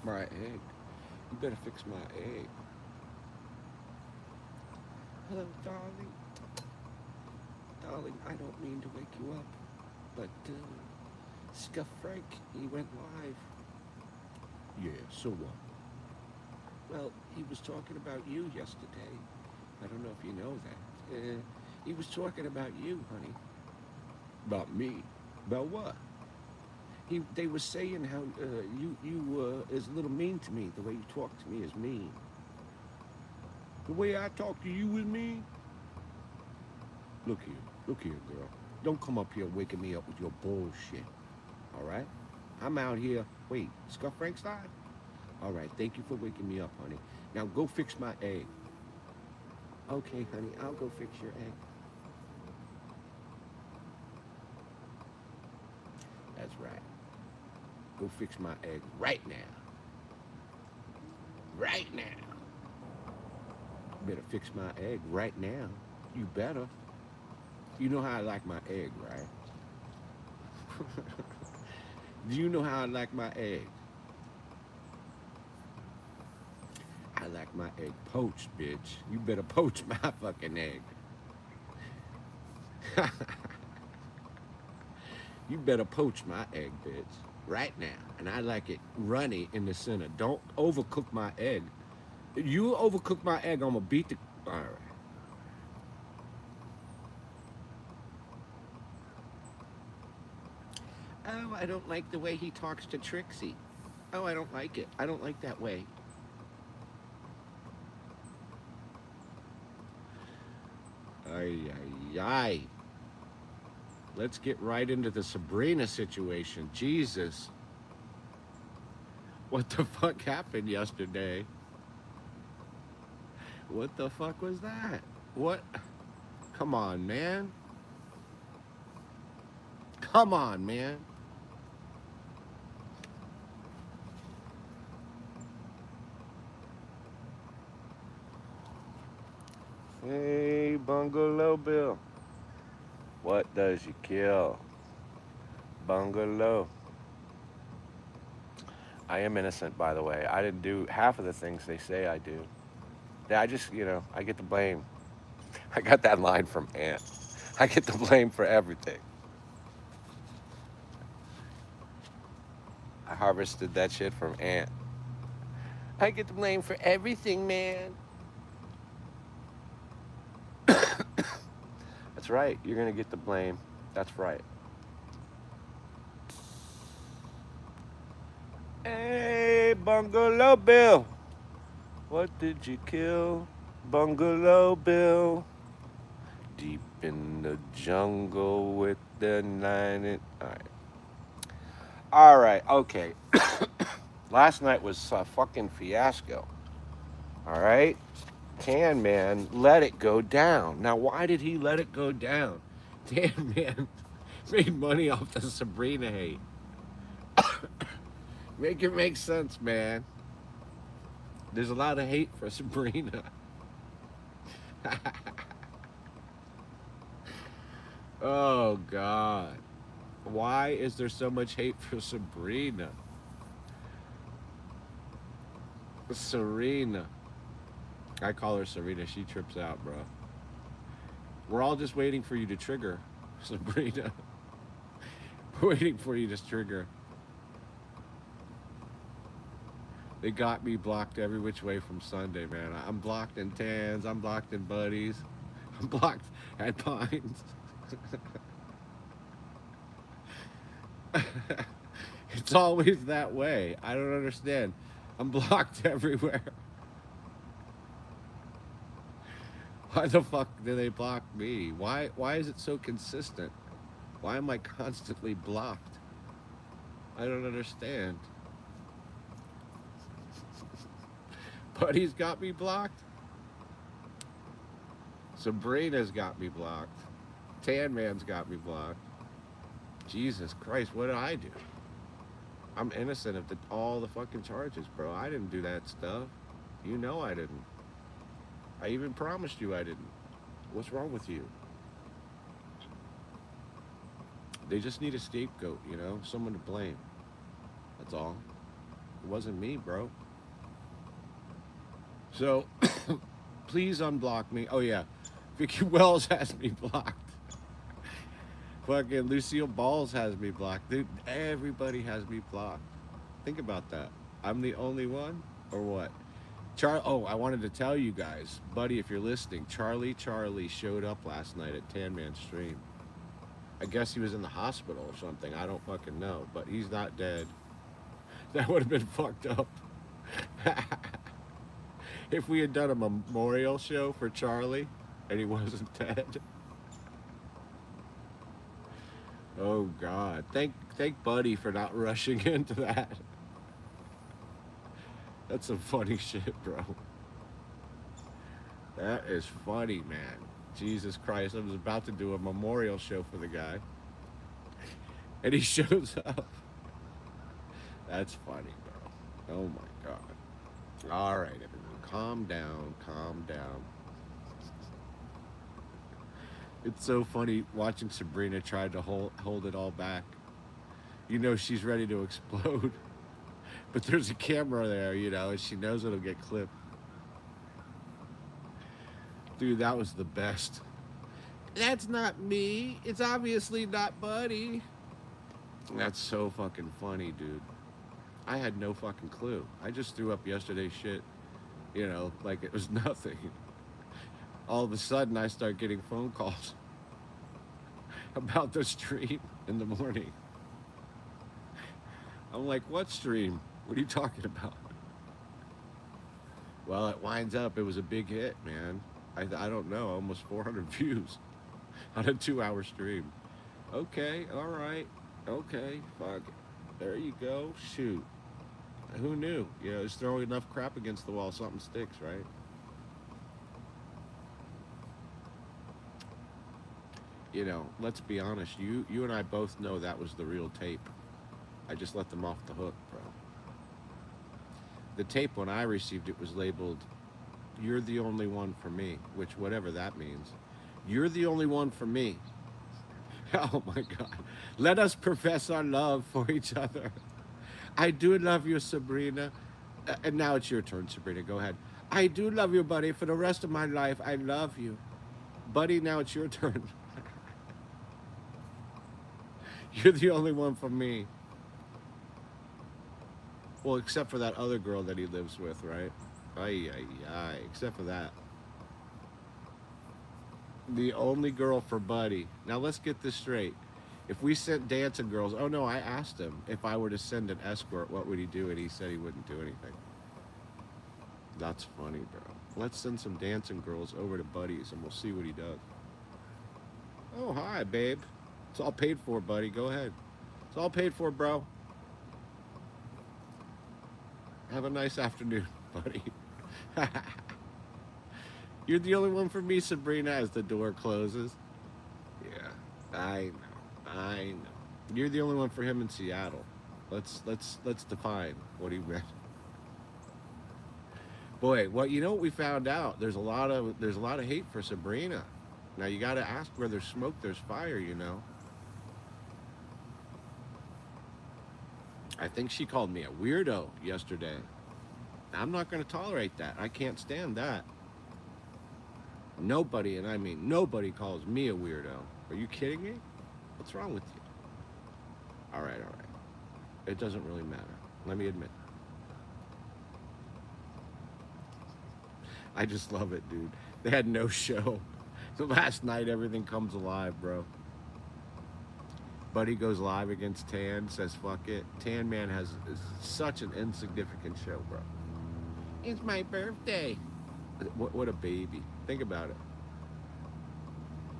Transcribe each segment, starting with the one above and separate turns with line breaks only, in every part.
fix my egg. You better fix my egg. Hello, darling. Darling, I don't mean to wake you up, but Scuffed Frank, he went live. Yeah, so what? Well, he was talking about you yesterday. I don't know if you know that. He was talking about you, honey. About me? About what? They were saying how you is a little mean to me. The way you talk to me is mean. The way I talk to you is mean. Look here, girl. Don't come up here waking me up with your bullshit. All right? I'm out here. Wait, Scuff Frank's died? All right, thank you for waking me up, honey. Now go fix my egg. Okay, honey, I'll go fix your egg. That's right. Go fix my egg right now. Right now. Better fix my egg right now. You better. You know how I like my egg, right? Do you know how I like my egg? I like my egg poached, bitch. You better poach my fucking egg. You better poach my egg, bitch. Right now. And I like it runny in the center. Don't overcook my egg. If you overcook my egg, I'm gonna beat the. All right. Oh, I don't like the way he talks to Trixie. Oh, I don't like it. I don't like that way. Ay, ay, ay. Let's get right into the Sabrina situation. Jesus. What the fuck happened yesterday? What the fuck was that? What? Come on, man. Come on, man. Hey, Bungalow Bill. What does you kill? Bungalow. I am innocent, by the way. I didn't do half of the things they say I do. Yeah, I just, I get the blame. I got that line from Ant. I get the blame for everything. I harvested that shit from Ant. I get the blame for everything, man. That's right. You're gonna get the blame. That's right. Hey, Bungalow Bill. What did you kill? Bungalow Bill. Deep in the jungle with the nine. All right. All right. Okay. Last night was a fucking fiasco. All right. Tan Man let it go down. Now, why did he let it go down? Tan Man made money off the Sabrina hate. Make it make sense, man. There's a lot of hate for Sabrina. Oh, God. Why is there so much hate for Sabrina? Serena. I call her Serena. She trips out, bro. We're all just waiting for you to trigger, Sabrina. We're waiting for you to trigger. They got me blocked every which way from Sunday, man. I'm blocked in Tans. I'm blocked in Buddies. I'm blocked at Pines. It's always that way. I don't understand. I'm blocked everywhere. Why the fuck do they block me? Why is it so consistent? Why am I constantly blocked? I don't understand. Buddy's got me blocked. Sabrina's got me blocked. Tan Man's got me blocked. Jesus Christ, what did I do? I'm innocent of all the fucking charges, bro. I didn't do that stuff. You know I didn't. I even promised you I didn't. What's wrong with you? They just need a scapegoat, someone to blame. That's all. It wasn't me, bro. So please unblock me. Oh yeah, Vicky Wells has me blocked. Fucking Lucille Balls has me blocked. Dude, everybody has me blocked. Think about that. I'm the only one, or what? Oh, I wanted to tell you guys, buddy, if you're listening, Charlie showed up last night at Tan Man's stream. I guess he was in the hospital or something. I don't fucking know, but he's not dead. That would have been fucked up. If we had done a memorial show for Charlie and he wasn't dead. Oh God! Thank Buddy for not rushing into that. That's some funny shit, bro. That is funny, man. Jesus Christ! I was about to do a memorial show for the guy, and he shows up. That's funny, bro. Oh my God! All right, everyone, calm down, calm down. It's so funny watching Sabrina try to hold it all back. You know she's ready to explode, but there's a camera there, you know, and she knows it'll get clipped. Dude, that was the best. That's not me. It's obviously not Buddy. That's so fucking funny, dude. I had no fucking clue. I just threw up yesterday's shit, you know, like it was nothing. All of a sudden, I start getting phone calls about the stream in the morning. I'm like, what stream? What are you talking about? Well, it winds up, it was a big hit, man. I don't know, almost 400 views on a 2-hour stream. Okay, all right. Okay, fuck. There you go. Shoot. Who knew? You know, just throwing enough crap against the wall, something sticks, right? You know, let's be honest. You and I both know that was the real tape. I just let them off the hook, bro. The tape, when I received it, was labeled, "You're the only one for me," which, whatever that means. You're the only one for me. Oh my God. Let us profess our love for each other. I do love you, Sabrina. And now it's your turn, Sabrina. Go ahead. I do love you, buddy. For the rest of my life, I love you. Buddy, now it's your turn. You're the only one for me. Well, except for that other girl that he lives with, right? Ay, ay, ay. Except for that. The only girl for Buddy. Now let's get this straight. If we sent dancing girls, oh no, I asked him if I were to send an escort, what would he do? And he said he wouldn't do anything. That's funny, bro. Let's send some dancing girls over to Buddy's and we'll see what he does. Oh, hi, babe. It's all paid for, buddy. Go ahead. It's all paid for, bro. Have a nice afternoon, buddy. You're the only one for me, Sabrina, as the door closes. Yeah, I know. You're the only one for him in Seattle. Let's define what he meant. Boy, you know what we found out? There's a lot of hate for Sabrina. Now you got to ask, where there's smoke, there's fire. You know. I think she called me a weirdo yesterday. I'm not going to tolerate that. I can't stand that. Nobody, and I mean nobody, calls me a weirdo. Are you kidding me? What's wrong with you? All right. It doesn't really matter. Let me admit. I just love it, dude. They had no show. The last night, everything comes alive, bro. Buddy goes live against Tan, says fuck it. Tan Man has such an insignificant show, bro. It's my birthday. What a baby. Think about it.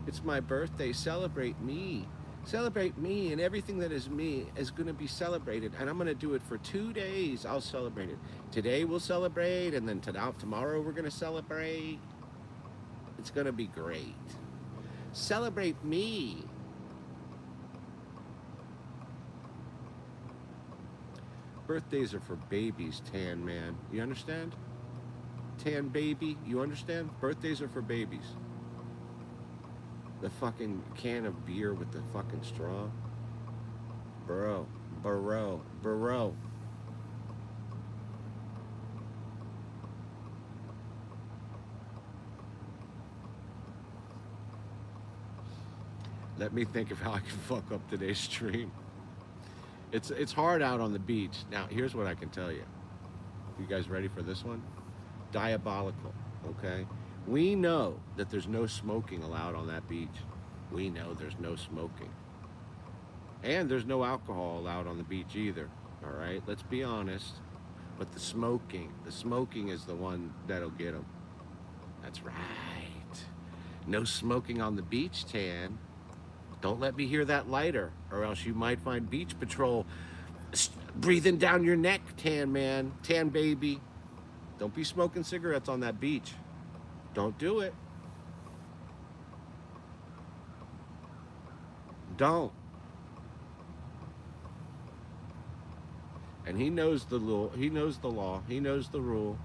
It's my birthday. Celebrate me. Celebrate me, and everything that is me is going to be celebrated. And I'm going to do it for 2 days. I'll celebrate it. Today we'll celebrate, and then tomorrow we're going to celebrate. It's going to be great. Celebrate me. Birthdays are for babies, Tan Man. You understand? Tan baby, you understand? Birthdays are for babies. The fucking can of beer with the fucking straw. Bro. Let me think of how I can fuck up today's stream. It's hard out on the beach. Now, here's what I can tell you. You guys ready for this one? Diabolical, okay? We know that there's no smoking allowed on that beach. We know there's no smoking. And there's no alcohol allowed on the beach either, all right? Let's be honest. But the smoking is the one that'll get them. That's right. No smoking on the beach, Tan. Don't let me hear that lighter, or else you might find beach patrol breathing down your neck, Tan man, Tan baby. Don't be smoking cigarettes on that beach. Don't do it. Don't. And he knows the law. He knows the law. He knows the rule.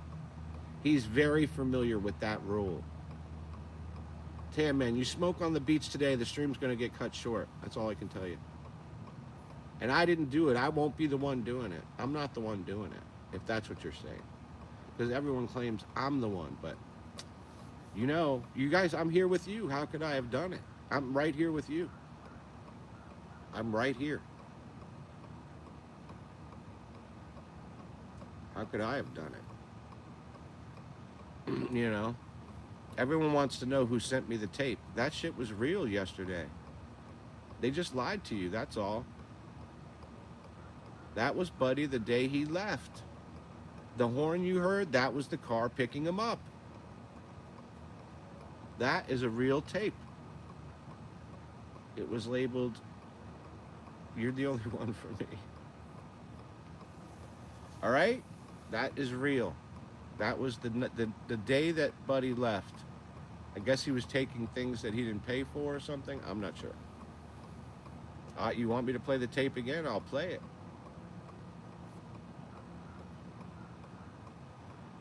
He's very familiar with that rule. Tan man, you smoke on the beach today, the stream's going to get cut short. That's all I can tell you. And I didn't do it. I won't be the one doing it. I'm not the one doing it, if that's what you're saying. Because everyone claims I'm the one, but you know, you guys, I'm here with you. How could I have done it? I'm right here with you. I'm right here. How could I have done it? You know, everyone wants to know who sent me the tape. That shit was real yesterday. They just lied to you, that's all. That was Buddy the day he left. The horn you heard, that was the car picking him up. That is a real tape. It was labeled, "You're the only one for me." All right? That is real. That was the day that Buddy left. I guess he was taking things that he didn't pay for or something. I'm not sure. You want me to play the tape again? I'll play it.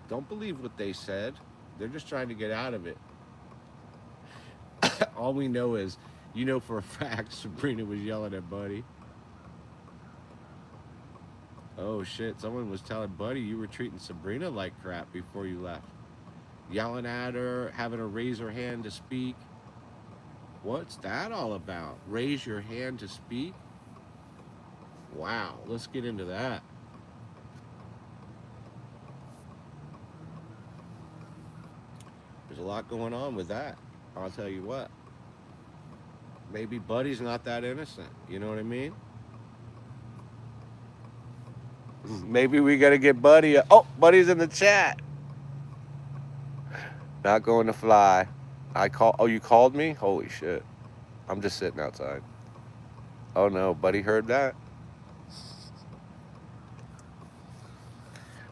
Don't believe what they said. They're just trying to get out of it. All we know is, you know for a fact, Sabrina was yelling at Buddy. Oh shit, someone was telling Buddy you were treating Sabrina like crap before you left. Yelling at her, having her raise her hand to speak. What's that all about? Raise your hand to speak? Wow, let's get into that. There's a lot going on with that. I'll tell you what. Maybe Buddy's not that innocent. You know what I mean? Maybe we gotta get Buddy. Oh, Buddy's in the chat. Not going to fly. Oh, you called me? Holy shit. I'm just sitting outside. Oh no, Buddy heard that.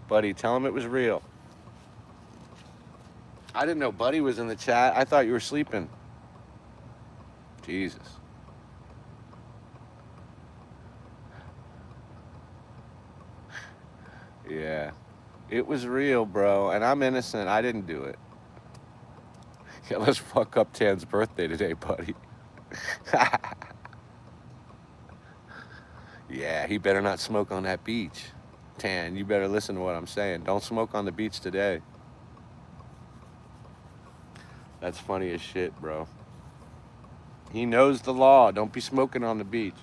Buddy, tell him it was real. I didn't know Buddy was in the chat. I thought you were sleeping. Jesus. Yeah. It was real, bro. And I'm innocent. I didn't do it. Yeah, let's fuck up Tan's birthday today, buddy. Yeah, he better not smoke on that beach. Tan, you better listen to what I'm saying. Don't smoke on the beach today. That's funny as shit, bro. He knows the law. Don't be smoking on the beach.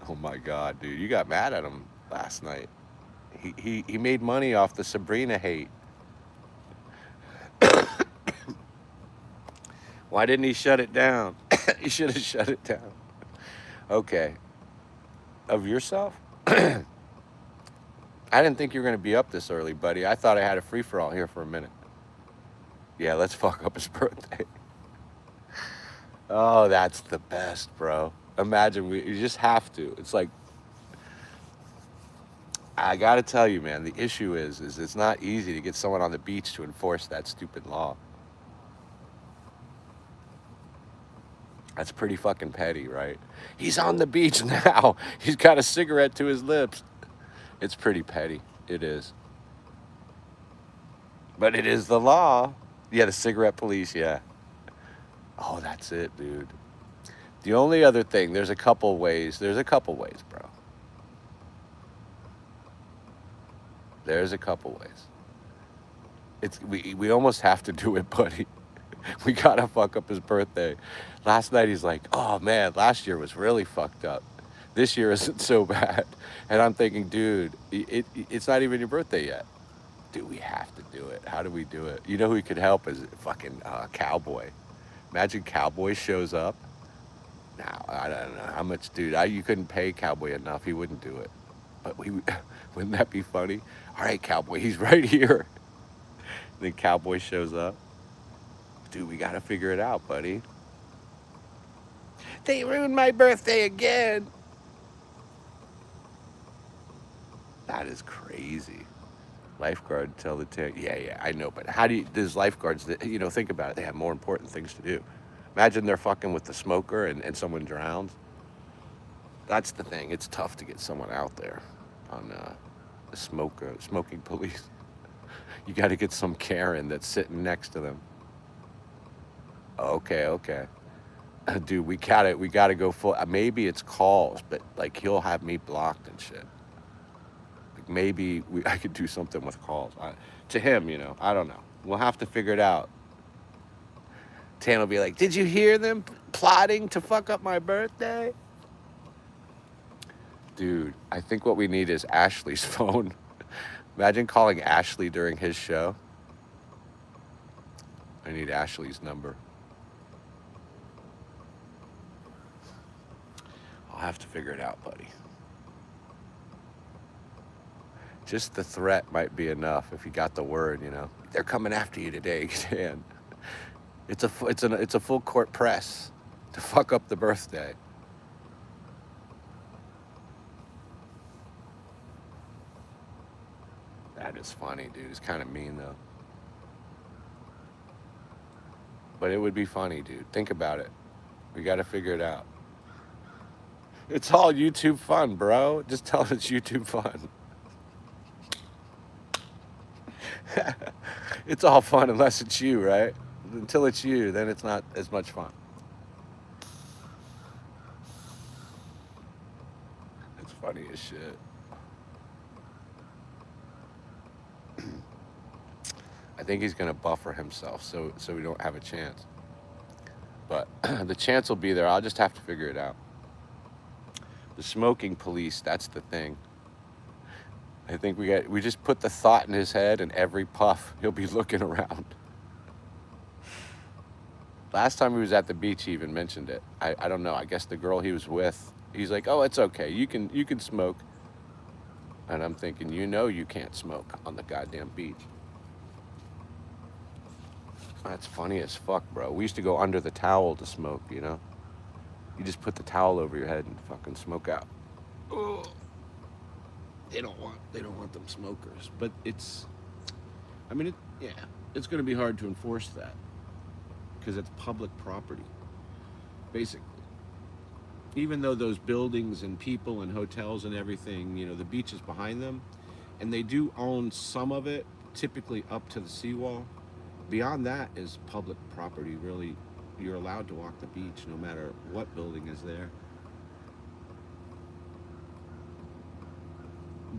Oh my God, dude. You got mad at him last night. He made money off the Sabrina hate. Why didn't he shut it down? He should have shut it down. Okay. Of yourself? I didn't think you were going to be up this early, buddy. I thought I had a free-for-all here for a minute. Yeah, let's fuck up his birthday. Oh, that's the best, bro. Imagine, you just have to. It's like, I got to tell you, man, the issue is it's not easy to get someone on the beach to enforce that stupid law. That's pretty fucking petty, right? He's on the beach now. He's got a cigarette to his lips. It's pretty petty. It is. But it is the law. Yeah, the cigarette police, yeah. Oh, that's it, dude. The only other thing, there's a couple ways, bro.
There's a couple ways. We almost have to do it, buddy. We gotta fuck up his birthday. Last night he's like, "Oh man, last year was really fucked up. This year isn't so bad." And I'm thinking, dude, it's not even your birthday yet. Dude, we have to do it. How do we do it? You know who could help is fucking Cowboy. Imagine Cowboy shows up. Now I don't know how much, dude. You couldn't pay Cowboy enough. He wouldn't do it. But we wouldn't that be funny? All right, Cowboy, he's right here. Then Cowboy shows up. Dude, we gotta figure it out, buddy. They ruined my birthday again. That is crazy. Lifeguard tell the tale. Yeah, yeah, I know. But how do you? There's lifeguards that think about it. They have more important things to do. Imagine they're fucking with the smoker and someone drowns. That's the thing. It's tough to get someone out there on the smoking police. You got to get some Karen that's sitting next to them. Okay, okay. Dude, we gotta go full. Maybe it's calls, but like he'll have me blocked and shit. Like maybe I could do something with calls to him. I don't know. We'll have to figure it out. Tan will be like, "Did you hear them plotting to fuck up my birthday?" Dude, I think what we need is Ashley's phone. Imagine calling Ashley during his show. I need Ashley's number. I'll have to figure it out, buddy. Just the threat might be enough if you got the word. They're coming after you today, Dan. It's a full court press to fuck up the birthday. That is funny, dude. It's kind of mean though, but it would be funny, dude. Think about it. We got to figure it out. It's all YouTube fun, bro. Just tell them it's YouTube fun. It's all fun unless it's you, right? Until it's you, then it's not as much fun. It's funny as shit. I think he's gonna buffer himself so we don't have a chance. But the chance will be there. I'll just have to figure it out. The smoking police, that's the thing. I think we just put the thought in his head, and every puff he'll be looking around. Last time he was at the beach, he even mentioned it. I don't know. I guess the girl he was with, he's like, "Oh, it's okay. You can smoke." And I'm thinking, you can't smoke on the goddamn beach. That's funny as fuck, bro. We used to go under the towel to smoke. You just put the towel over your head and fucking smoke out.
Oh, they don't want them smokers. But I mean, yeah, it's going to be hard to enforce that because it's public property, basically. Even though those buildings and people and hotels and everything, the beach is behind them, and they do own some of it, typically up to the seawall. Beyond that is public property. Really, you're allowed to walk the beach no matter what building is there.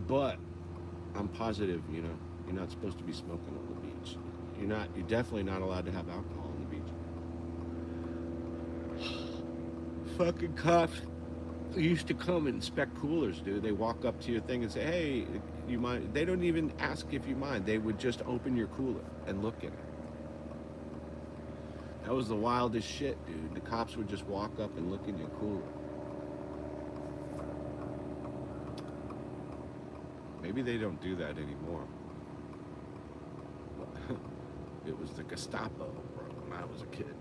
But I'm positive, you're not supposed to be smoking on the beach. You're definitely not allowed to have alcohol on the beach. Fucking cops used to come and inspect coolers, dude. They walk up to your thing and say, "Hey, you mind?" They don't even ask if you mind. They would just open your cooler and look in it. That was the wildest shit, dude. The cops would just walk up and look in your cooler. Maybe they don't do that anymore. It was the Gestapo, bro, when I was a kid.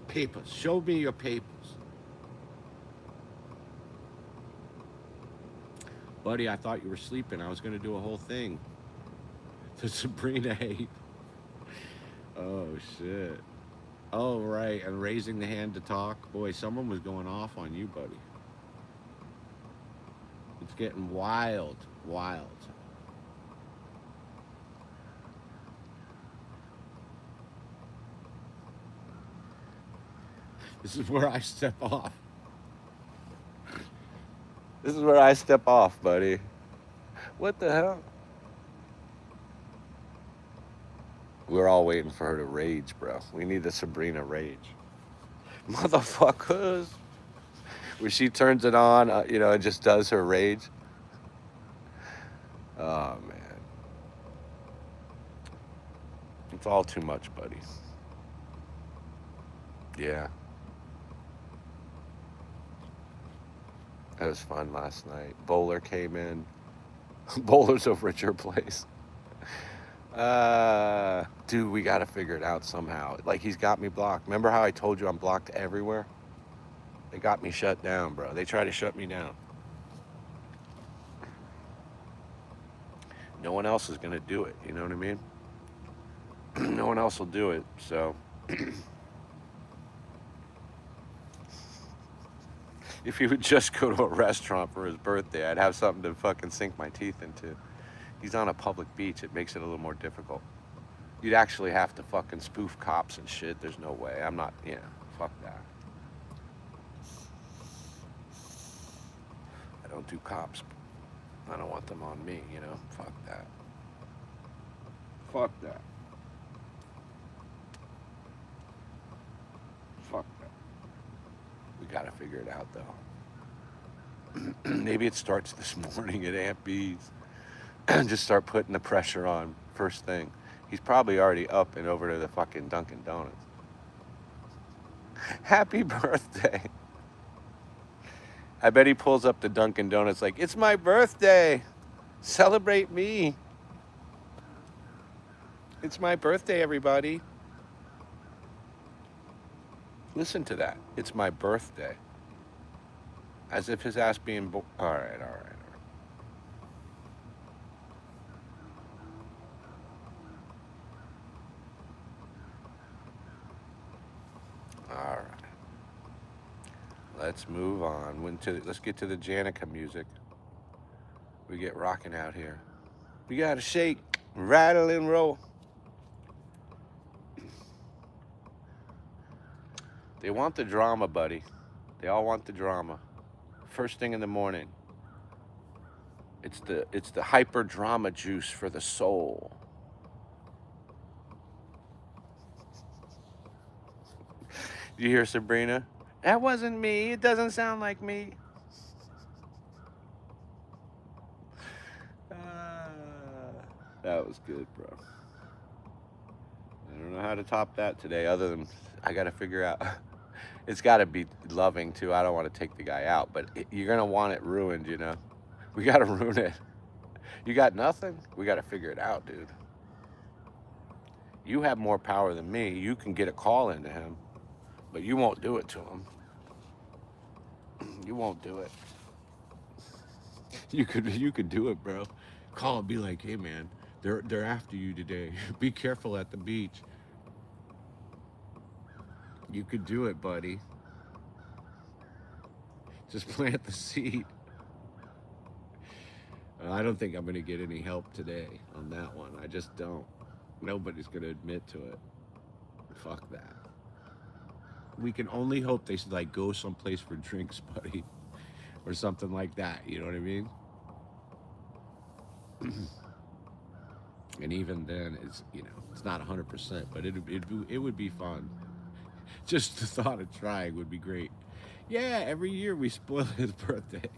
Papers. Show me your papers. Buddy, I thought you were sleeping. I was going to do a whole thing. The Sabrina hate. Oh, shit. Oh, right. And raising the hand to talk. Boy, someone was going off on you, buddy. It's getting wild. Wild. This is where I step off.
This is where I step off, buddy. What the hell? We're all waiting for her to rage, bro. We need the Sabrina rage. Motherfuckers. When she turns it on, and just does her rage. Oh, man. It's all too much, buddy. Yeah. It was fun last night. Bowler came in. Bowler's over at your place. Dude, we gotta figure it out somehow. Like, he's got me blocked. Remember how I told you I'm blocked everywhere? They got me shut down, bro. They try to shut me down. No one else is gonna do it. You know what I mean? No one else will do it. So, if he would just go to a restaurant for his birthday, I'd have something to fucking sink my teeth into. He's on a public beach. It makes it a little more difficult. You'd actually have to fucking spoof cops and shit. There's no way. I'm not, fuck that. I don't do cops. I don't want them on me, Fuck that. Fuck that. Fuck that. We gotta figure it out, though. Maybe it starts this morning at Aunt B's. Just start putting the pressure on first thing. He's probably already up and over to the fucking Dunkin' Donuts. Happy birthday. I bet he pulls up to Dunkin' Donuts like, it's my birthday. Celebrate me. It's my birthday, everybody. Listen to that. It's my birthday. As if his ass being all right. All right. Let's move on. Let's get to the Janica music. We get rocking out here. We gotta shake, rattle, and roll. They want the drama, buddy. They all want the drama. First thing in the morning. It's the hyper drama juice for the soul. You hear Sabrina? That wasn't me. It doesn't sound like me. That was good, bro. I don't know how to top that today, other than I got to figure out. It's got to be loving, too. I don't want to take the guy out, but you're going to want it ruined, We got to ruin it. You got nothing? We got to figure it out, dude. You have more power than me. You can get a call into him, but you won't do it to him. You won't do it. You could do it, bro. Call and be like, hey, man, they're after you today. Be careful at the beach. You could do it, buddy. Just plant the seed. I don't think I'm going to get any help today on that one. I just don't. Nobody's going to admit to it. Fuck that. We can only hope they should, go someplace for drinks, buddy. Or something like that. You know what I mean? And even then, it's not 100%, but it would be fun. Just the thought of trying would be great. Yeah, every year we spoil his birthday.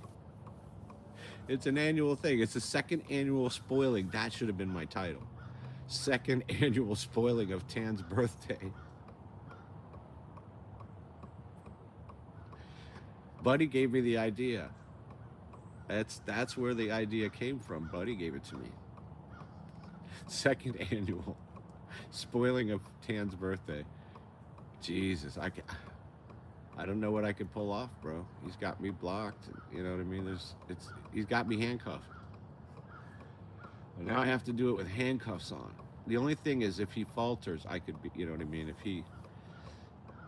It's an annual thing. It's the second annual spoiling. That should have been my title. Second annual spoiling of Tan's birthday. Buddy gave me the idea. That's where the idea came from. Buddy gave it to me. Second annual spoiling of Tan's birthday. Jesus, I don't know what I could pull off, bro. He's got me blocked. You know what I mean? He's got me handcuffed. And now I have to do it with handcuffs on. The only thing is, if he falters, I could be. You know what I mean? If he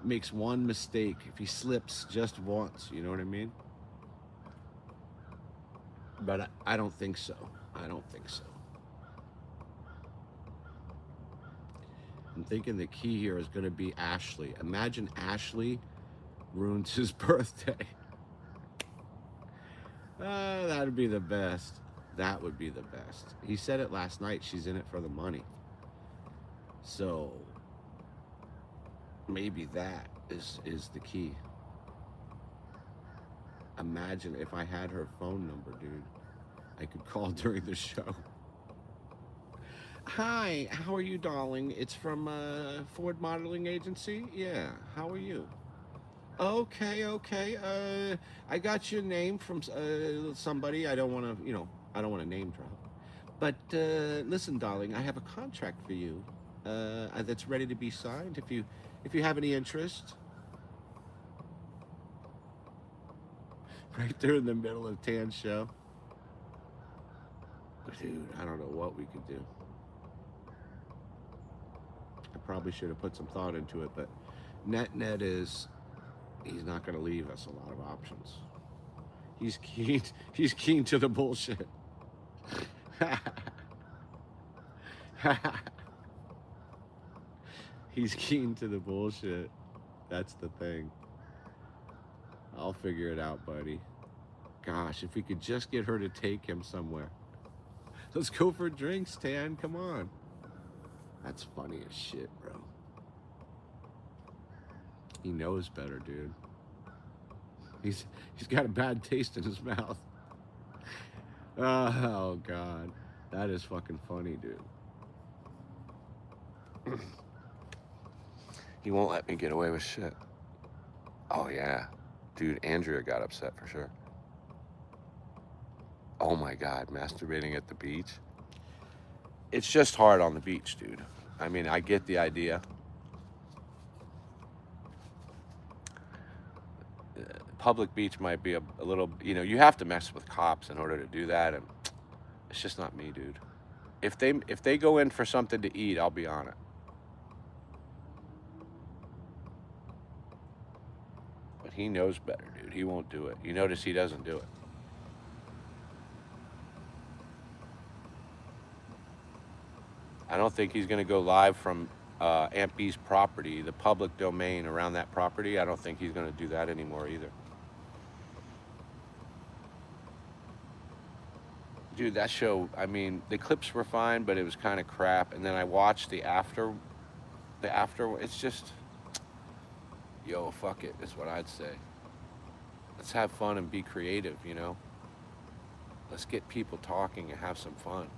makes one mistake, if he slips just once, you know what I mean? But I don't think so. I don't think so. I'm thinking the key here is going to be Ashley. Imagine Ashley ruins his birthday. That'd be the best.
That would be the best. He said it last night. She's in it for the money. So maybe that is the key. Imagine if I had her phone number, dude. I could call during the show. Hi, how are you, darling? It's from Ford Modeling Agency. Yeah, how are you? Okay, okay. I got your name from somebody. I don't want to, I don't want to name drop. But listen, darling, I have a contract for you that's ready to be signed. If you have any interest, right there in the middle of Tan's show, dude. I don't know what we could do. I probably should have put some thought into it, but net is he's not going to leave us a lot of options. He's keen. He's keen to the bullshit. He's keen to the bullshit. That's the thing. I'll figure it out, buddy. Gosh, if we could just get her to take him somewhere. Let's go for drinks, Tan. Come on. That's funny as shit, bro. He knows better, dude. He's got a bad taste in his mouth. Oh god. That is fucking funny, dude.
He won't let me get away with shit. Oh yeah. Dude, Andrea got upset for sure. Oh my god, masturbating at the beach. It's just hard on the beach, dude. I mean, I get the idea. Public beach might be a little, you have to mess with cops in order to do that, and it's just not me, dude. If they go in for something to eat, I'll be on it. But he knows better, dude. He won't do it. You notice he doesn't do it. I don't think he's going to go live from Aunt B's property, the public domain around that property. I don't think he's going to do that anymore either. Dude, that show, I mean, the clips were fine, but it was kind of crap. And then I watched the after, it's just, yo, fuck it, is what I'd say. Let's have fun and be creative, Let's get people talking and have some fun.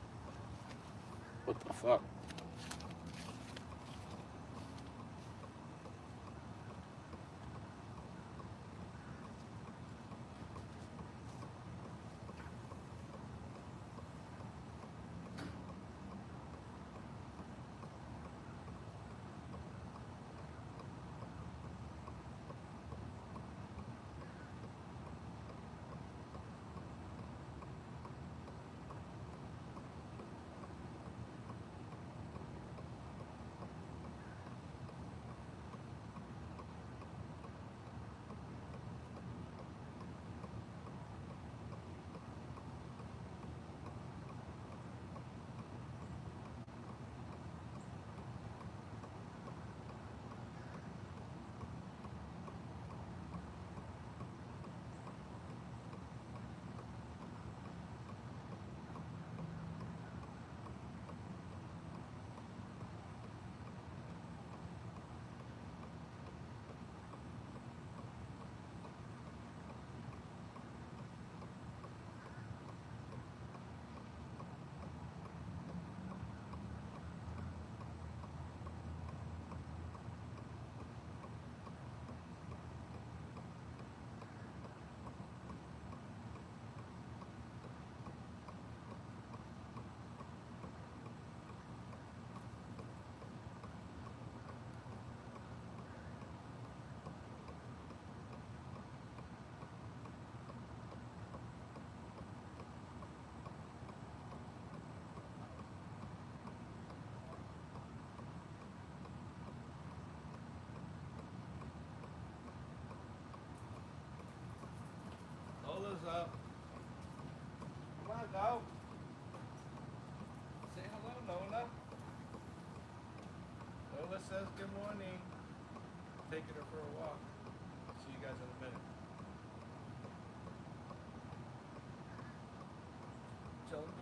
What the fuck? Nola's up. Come on, go. Say hello, Nola. Nola says good morning. Taking her for a walk. See you guys in a minute. Chilling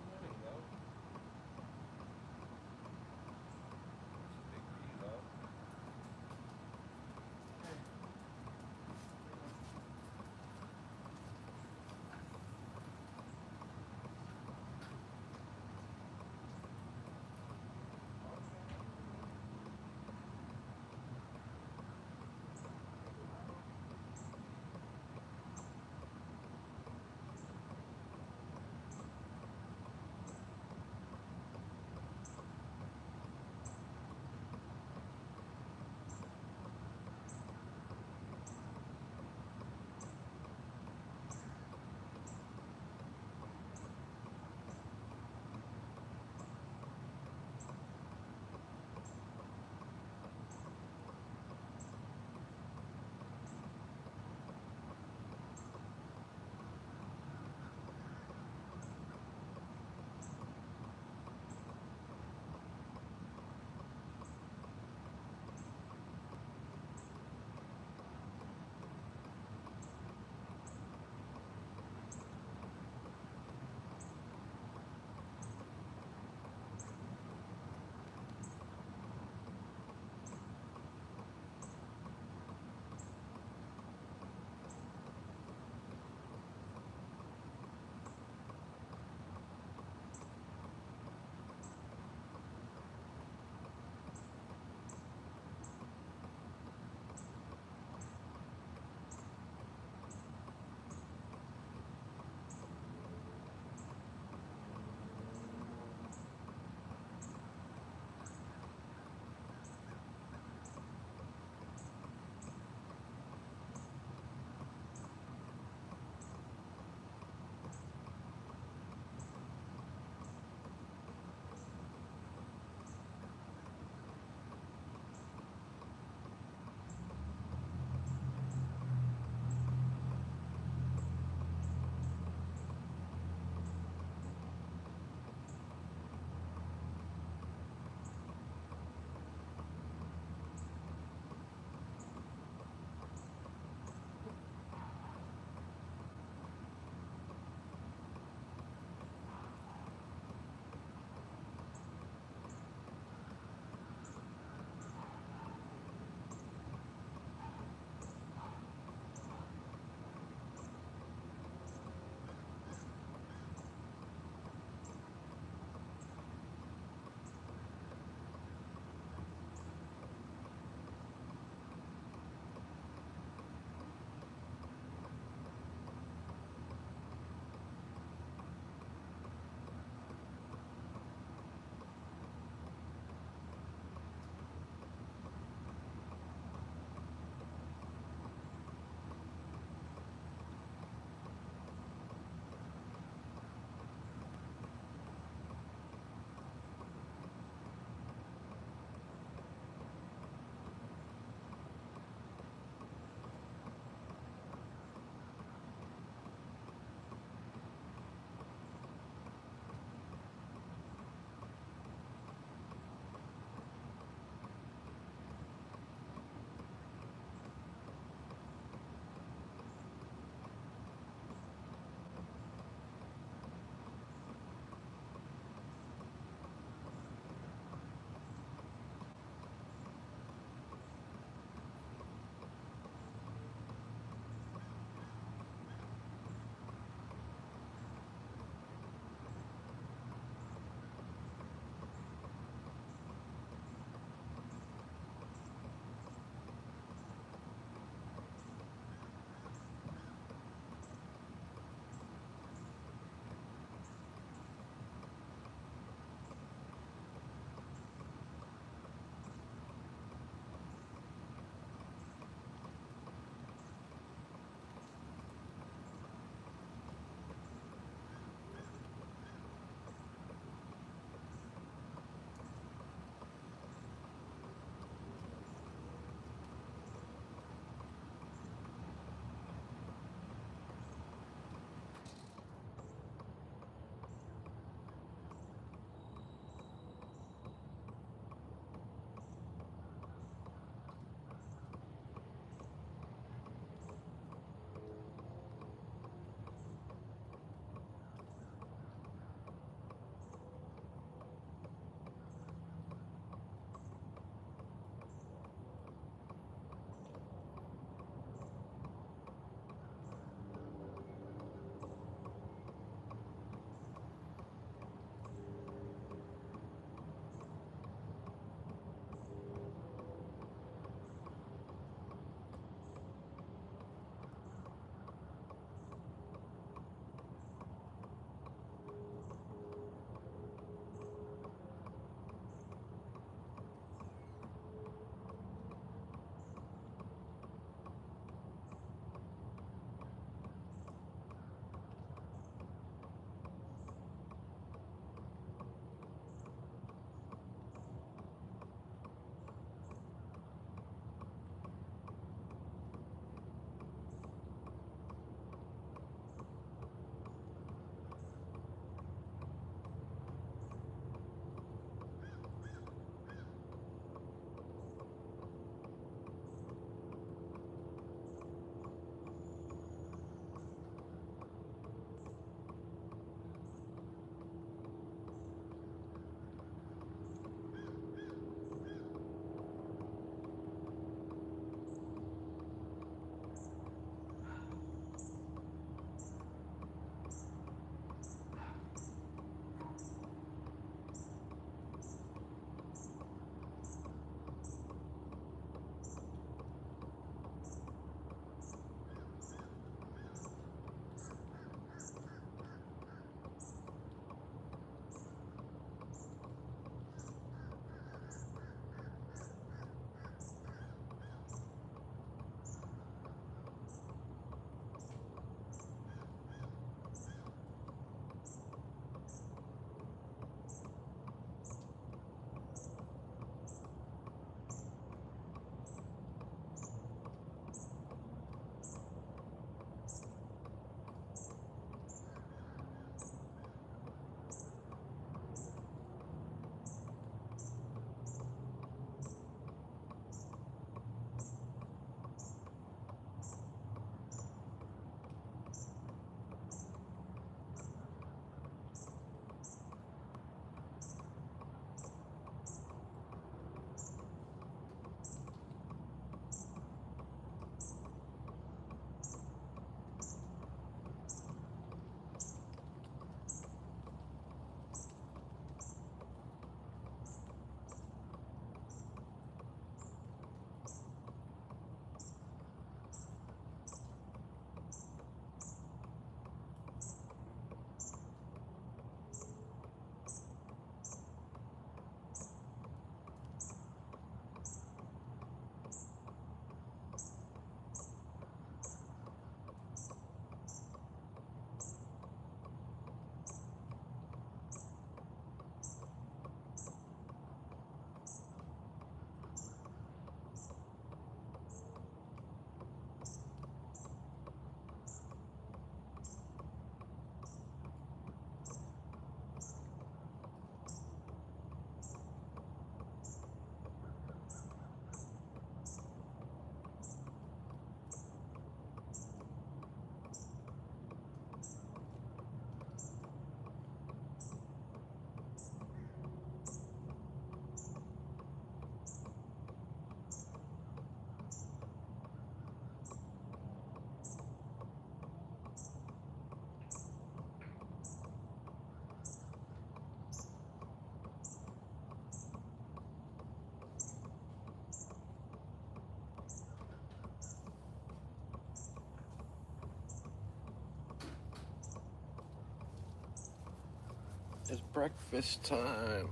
It's breakfast time.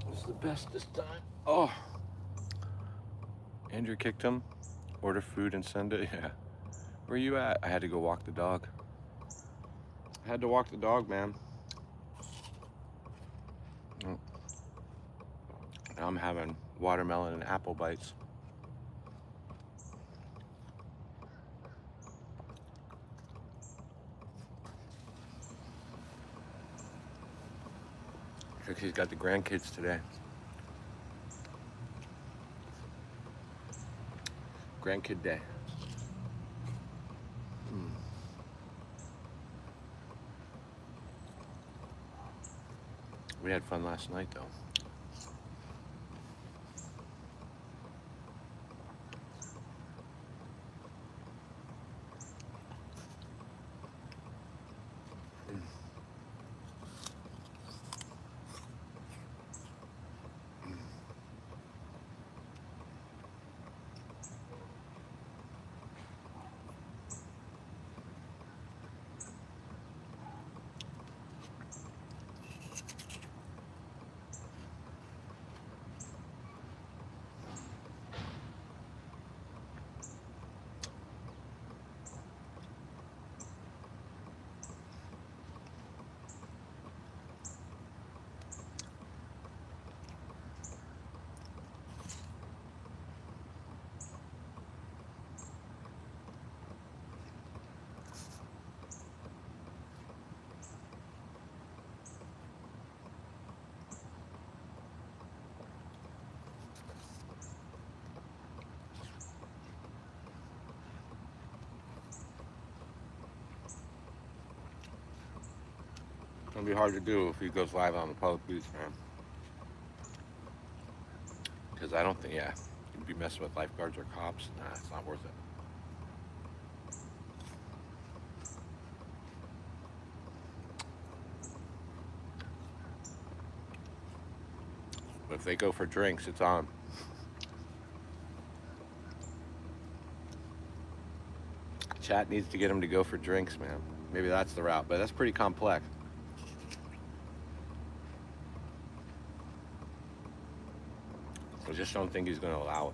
It's the bestest time. Oh, Andrew kicked him. Order food and send it. Yeah. Where you at? I had to go walk the dog. I had to walk the dog, man. Oh. Now I'm having watermelon and apple bites. Trixie's got the grandkids today. Grandkid day. We had fun last night, though. It's gonna be hard to do if he goes live on the public beach, man. Because I don't think, yeah, you'd be messing with lifeguards or cops. Nah, it's not worth it. But if they go for drinks, it's on. Chat needs to get him to go for drinks, man. Maybe that's the route, but that's pretty complex. I just don't think he's going to allow it.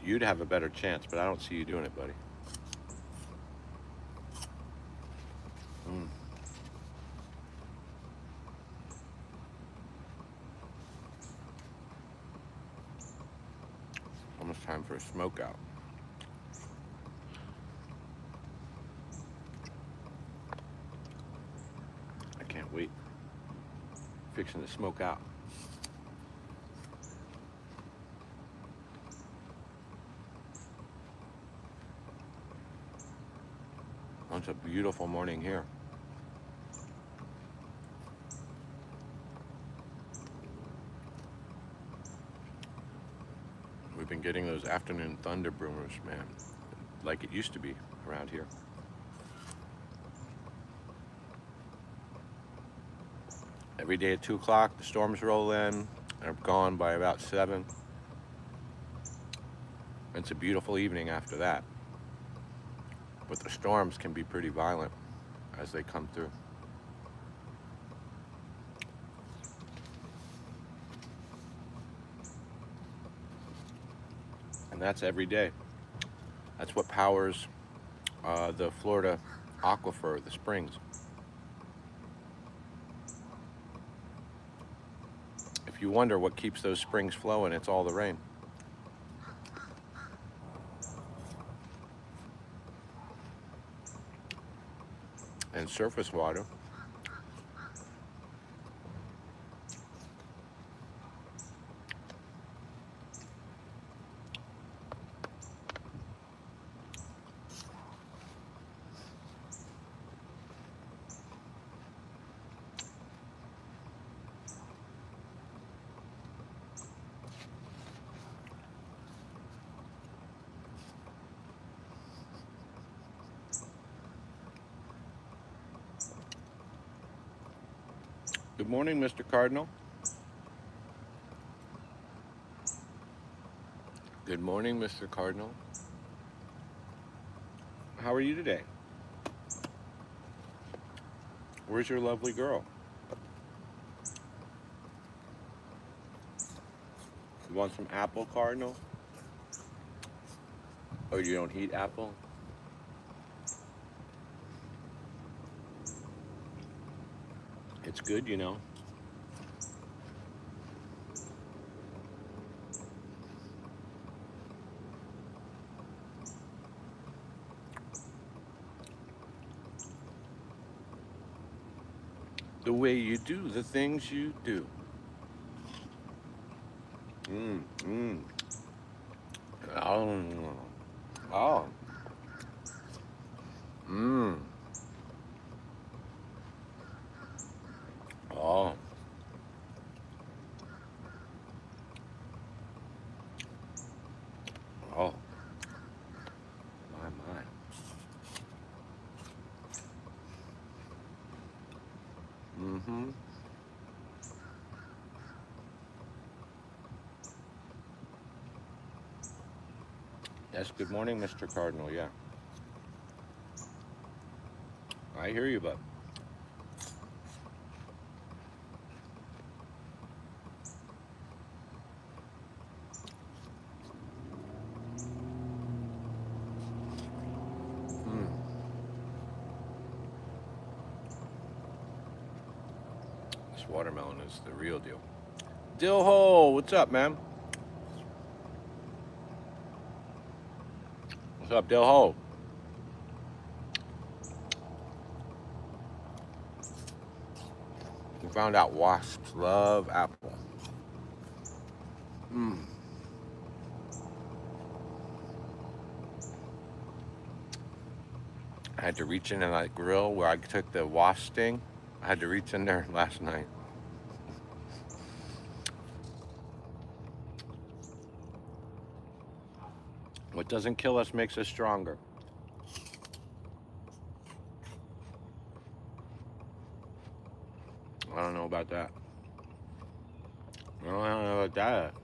You'd have a better chance, but I don't see you doing it, buddy. Almost time for a smoke out. I can't wait. Fixing to smoke out. It's a beautiful morning here. We've been getting those afternoon thunder boomers, man, like it used to be around here. Every day at 2 o'clock, the storms roll in. They're gone by about 7. It's a beautiful evening after that. But the storms can be pretty violent as they come through. And that's every day. That's what powers the Florida aquifer, the springs. If you wonder what keeps those springs flowing, it's all the rain. And surface water. Good morning, Mr. Cardinal. Good morning, Mr. Cardinal. How are you today? Where's your lovely girl? You want some apple, Cardinal? Or you don't eat apple? It's good, you know. The way you do the things you do. Mmm, mmm. Oh, oh. Mmm. Oh. Oh. My. Mm-hmm. Yes, good morning, Mr. Cardinal. Yeah. I hear you, bud. Mm. This watermelon is the real deal. Dill Hole, what's up, man? What's up, Dill Hole? We found out wasps love apple. Mm. I had to reach in that grill where I took the wasp sting. I had to reach in there last night. What doesn't kill us makes us stronger. I don't know about that. I don't know about that.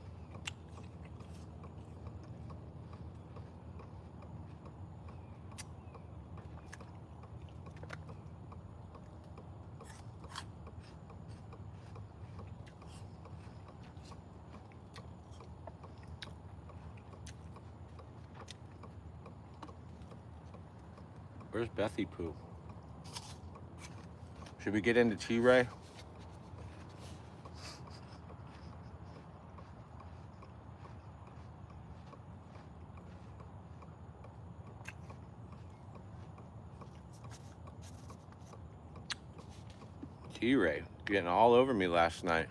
Where's Bethy Pooh? Should we get into T-Ray? T-Ray getting all over me last night.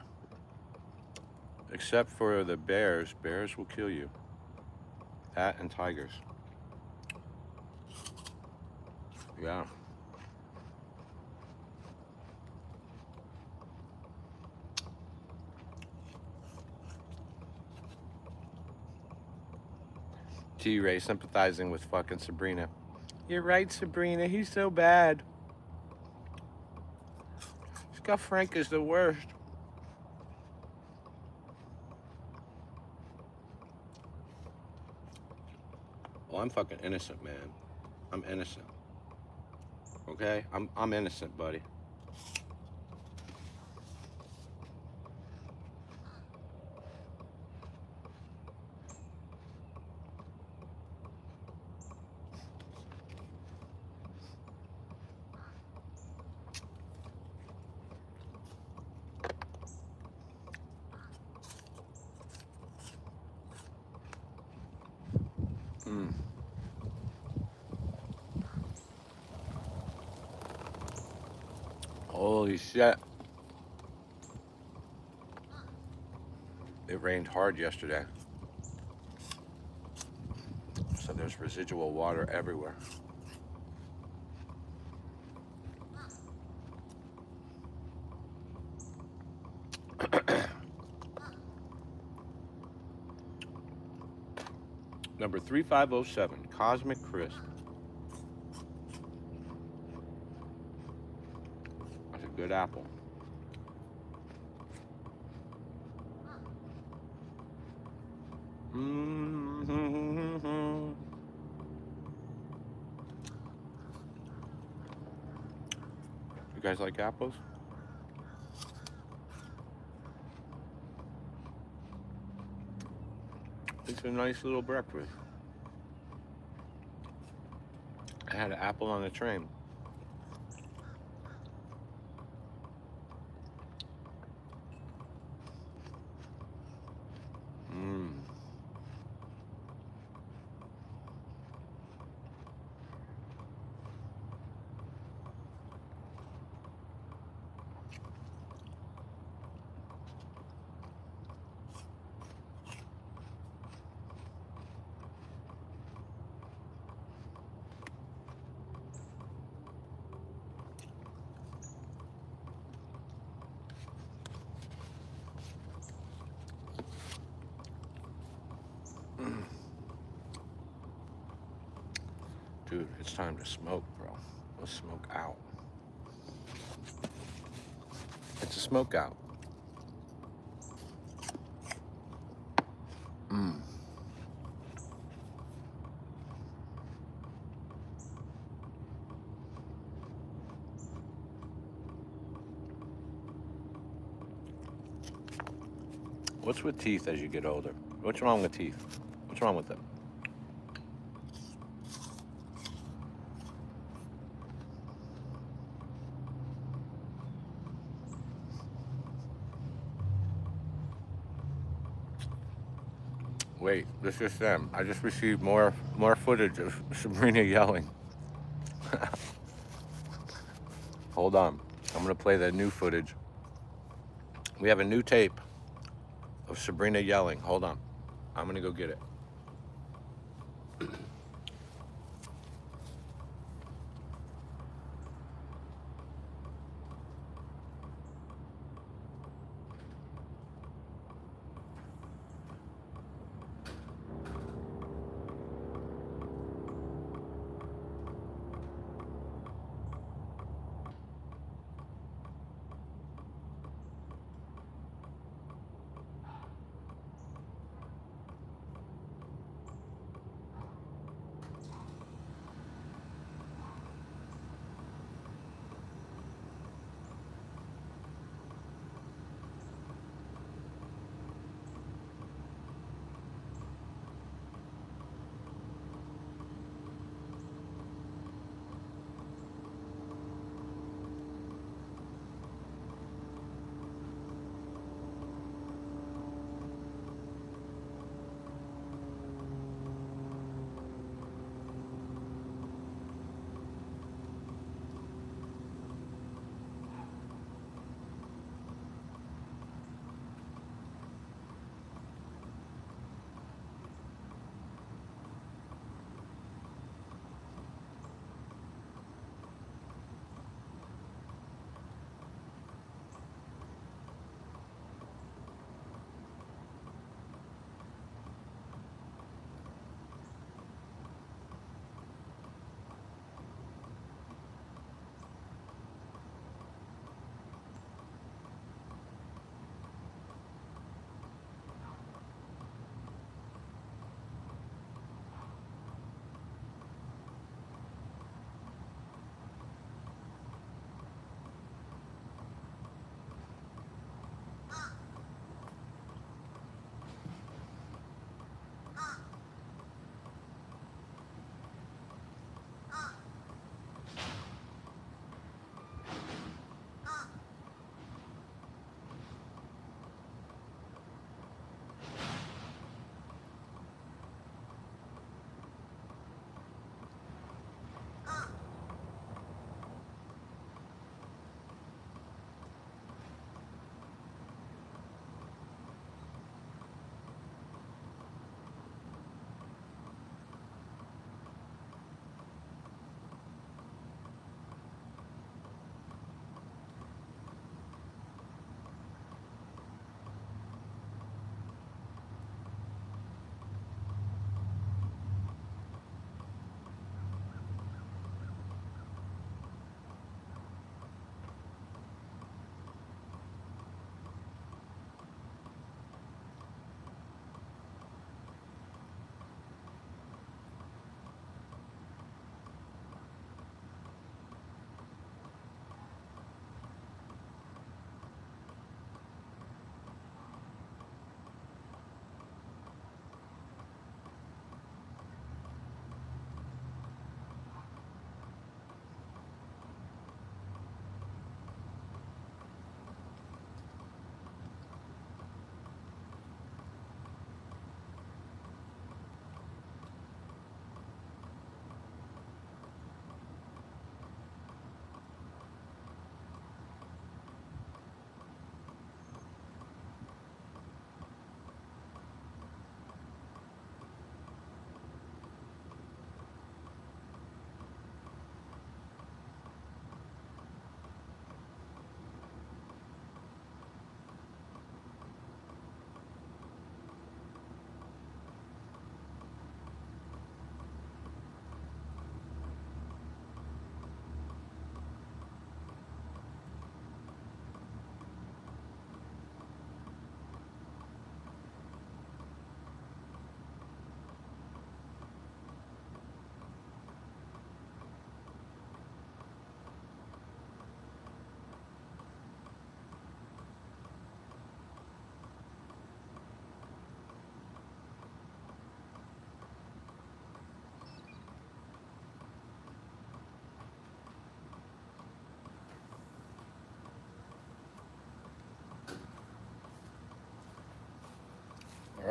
Except for the bears. Bears will kill you. That and tigers. Yeah. T-Ray sympathizing with fucking Sabrina. You're right, Sabrina. He's so bad. Scuffed Frank is the worst. Well, I'm fucking innocent, man. I'm innocent. Okay? I'm innocent, buddy. Mm. Holy shit. It rained hard yesterday. So there's residual water everywhere. Number 3507, Cosmic Crisp. That's a good apple. You guys like apples? It's a nice little breakfast. I had an apple on the train. Mmm. Dude, it's time to smoke, bro. Let's smoke out. It's a smoke out. Mmm. What's with teeth as you get older? What's wrong with teeth? What's wrong with them? Wait, this is them. I just received more footage of Sabrina yelling. Hold on. I'm gonna play that new footage. We have a new tape of Sabrina yelling. Hold on. I'm gonna go get it.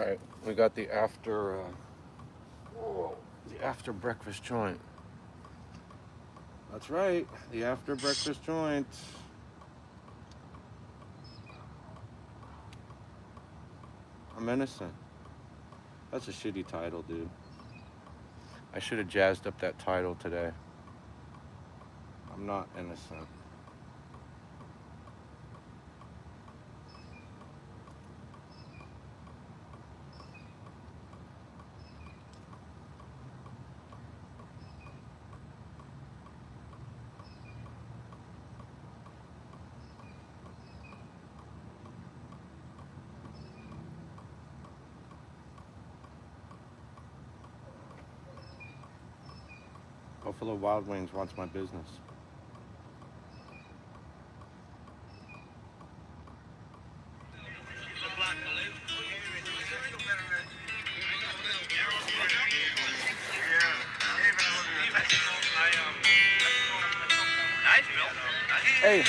right, we got the after breakfast joint. That's right, the after breakfast joint. I'm innocent. That's a shitty title, dude. I should have jazzed up that title today. I'm not innocent. Buffalo Wild Wings wants my business. Hey.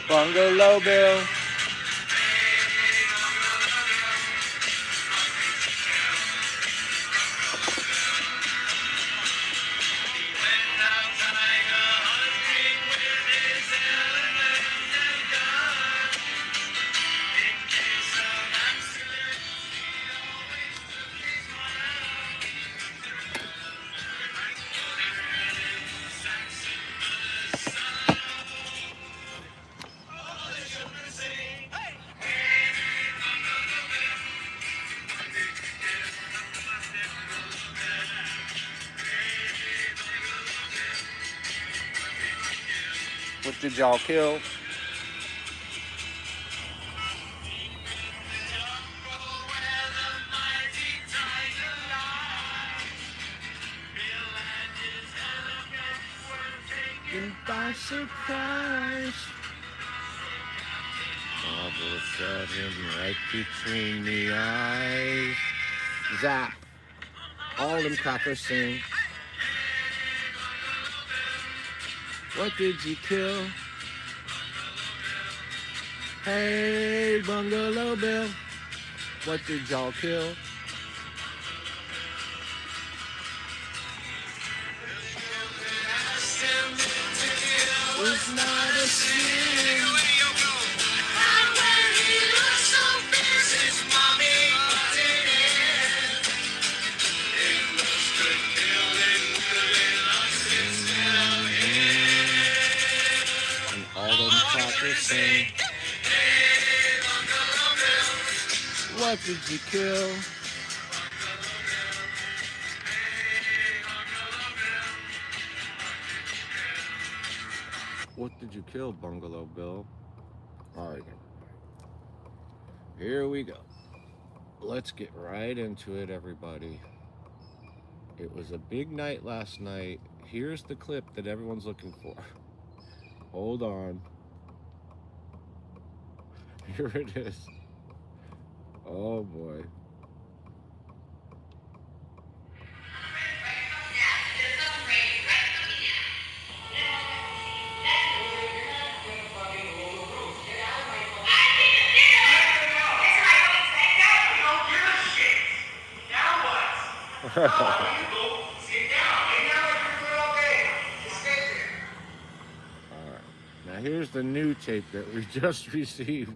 Bungalow Bill. What did y'all kill?
By surprise. All of a sudden, right between the eyes. Zap. All them crackers sing. What did you kill? Hey, Bungalow Bill. What did y'all kill? It's not a sin. And all them crackers sing. What did you kill? What did you kill, Bungalow Bill? All right. Here we go. Let's get right into it, everybody. It was a big night last night. Here's the clip that everyone's looking for. Hold on. Here it is. Oh boy. Now here's the new tape that we just received.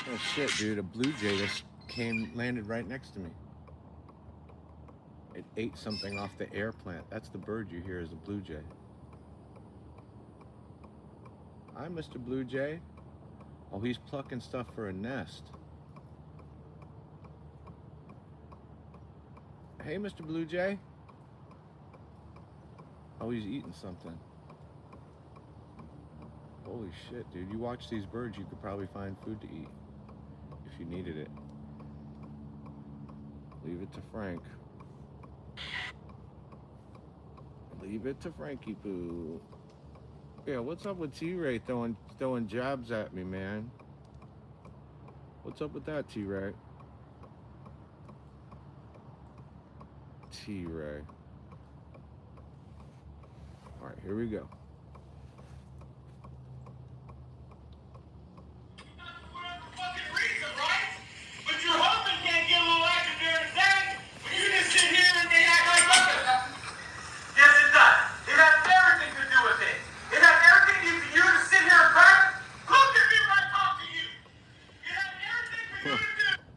Oh shit, dude, a blue jay just landed right next to me. It ate something off the air plant. That's the bird you hear is a blue jay. Hi, Mr. Blue Jay. Oh, he's plucking stuff for a nest. Hey, Mr. Blue Jay. Oh, he's eating something.
Holy shit, dude. You watch these birds, you could probably find food to eat if you needed it. Leave it to Frank. Leave it to Frankie Poo. Yeah, what's up with T-Ray throwing jabs at me, man? What's up with that, T-Ray? T-Ray. All right, here we go.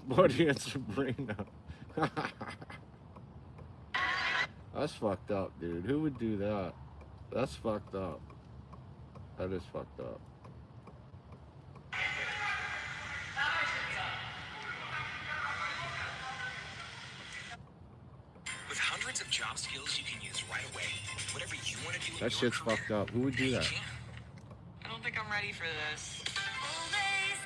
Buddy and Sabrina. That's fucked up, dude. Who would do that? That's fucked up. That is fucked up.
With hundreds of job skills you can use right away. Whatever you want to do.
That shit's fucked up. Who would do that?
I don't think I'm ready for this.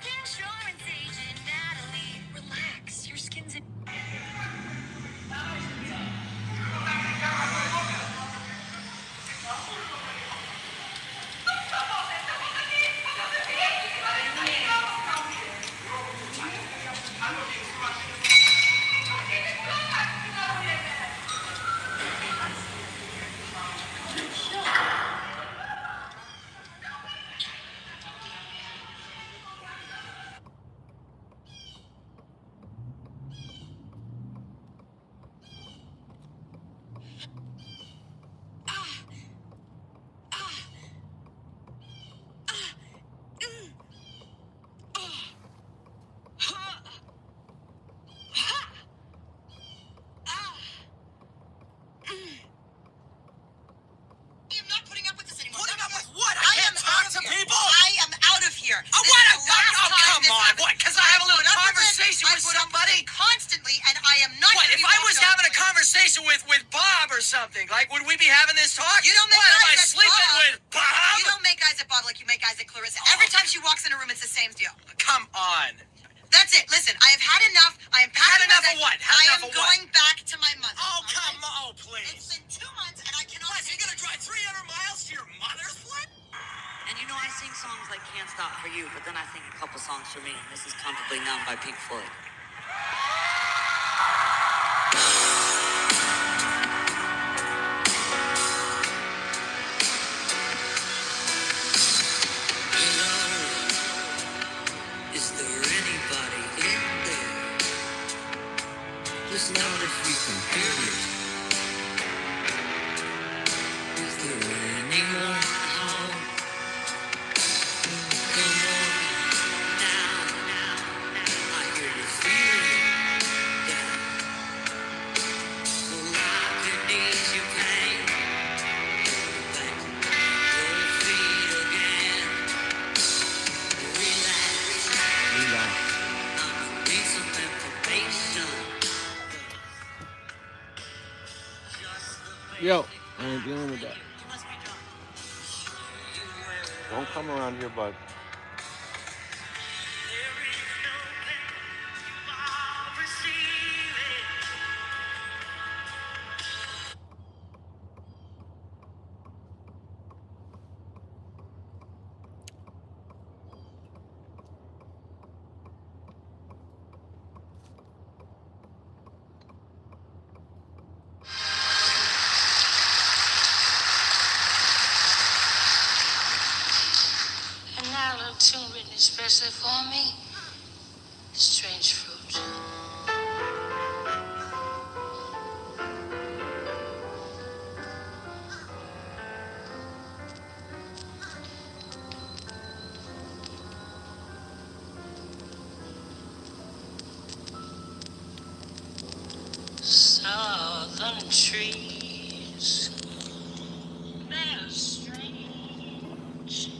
Insurance agent Natalie. Relax, your skin's in.
With Bob or something. Like, would we be having this talk?
You don't make
what, am I
eyes at
sleeping
Bob.
with Bob?
You don't make eyes at Bob like you make eyes at Clarissa. Every time she walks in a room, it's the same deal.
Come on.
That's it. Listen, I have had enough. I am packing.
Had enough
my
of
bag.
what? Had
I
enough
am
of what?
going back to my mother.
Oh,
okay?
come on, please.
It's been 2 months, and I cannot.
What, so you're gonna drive 300 miles to your mother's place?
And you know, I sing songs like Can't Stop for You, but then I sing a couple songs for me. This is Comfortably Numb by Pink Floyd. Is there anybody in there? Just not if you can hear it. Is there anyone home? Come on now. I hear you feeling down. Well, I can ease your pain. Back your feet again. Relax. Need some information.
Yo, I ain't dealing with that. Don't come around here, bud.
And now a little tune written especially for me. Strange fruit. Southern trees. They're strange.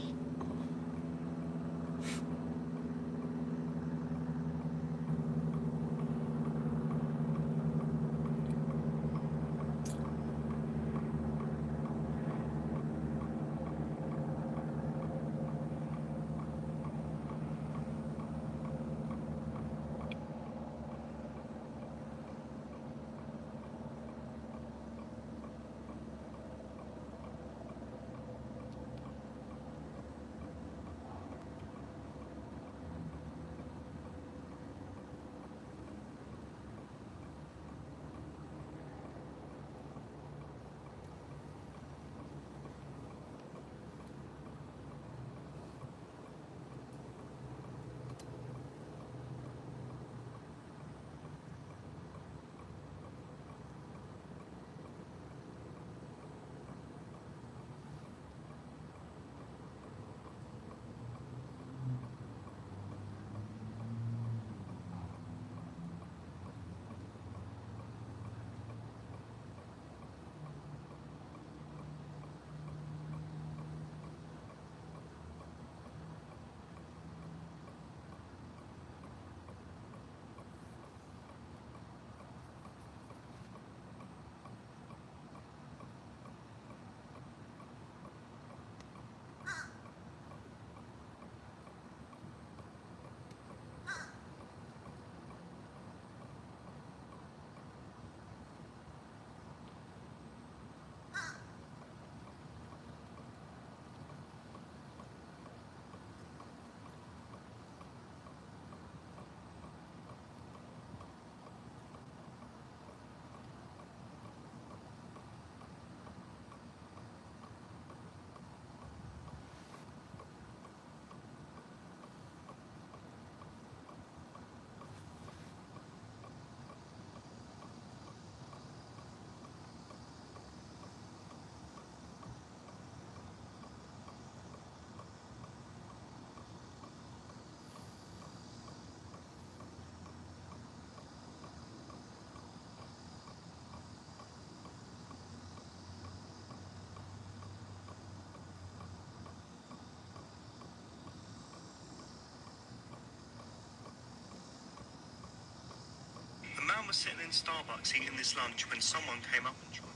man was sitting in Starbucks eating this lunch when someone came up and tried.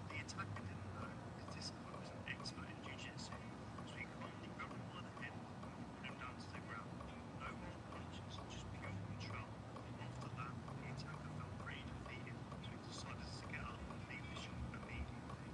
The attacker didn't know that this guy was an expert in jiu-jitsu, so he calmly grabbed him by the head and put him down to the ground. No more punches, just pure control. After that, the attacker felt pretty defeated, so he decided to get up and leave the shop immediately.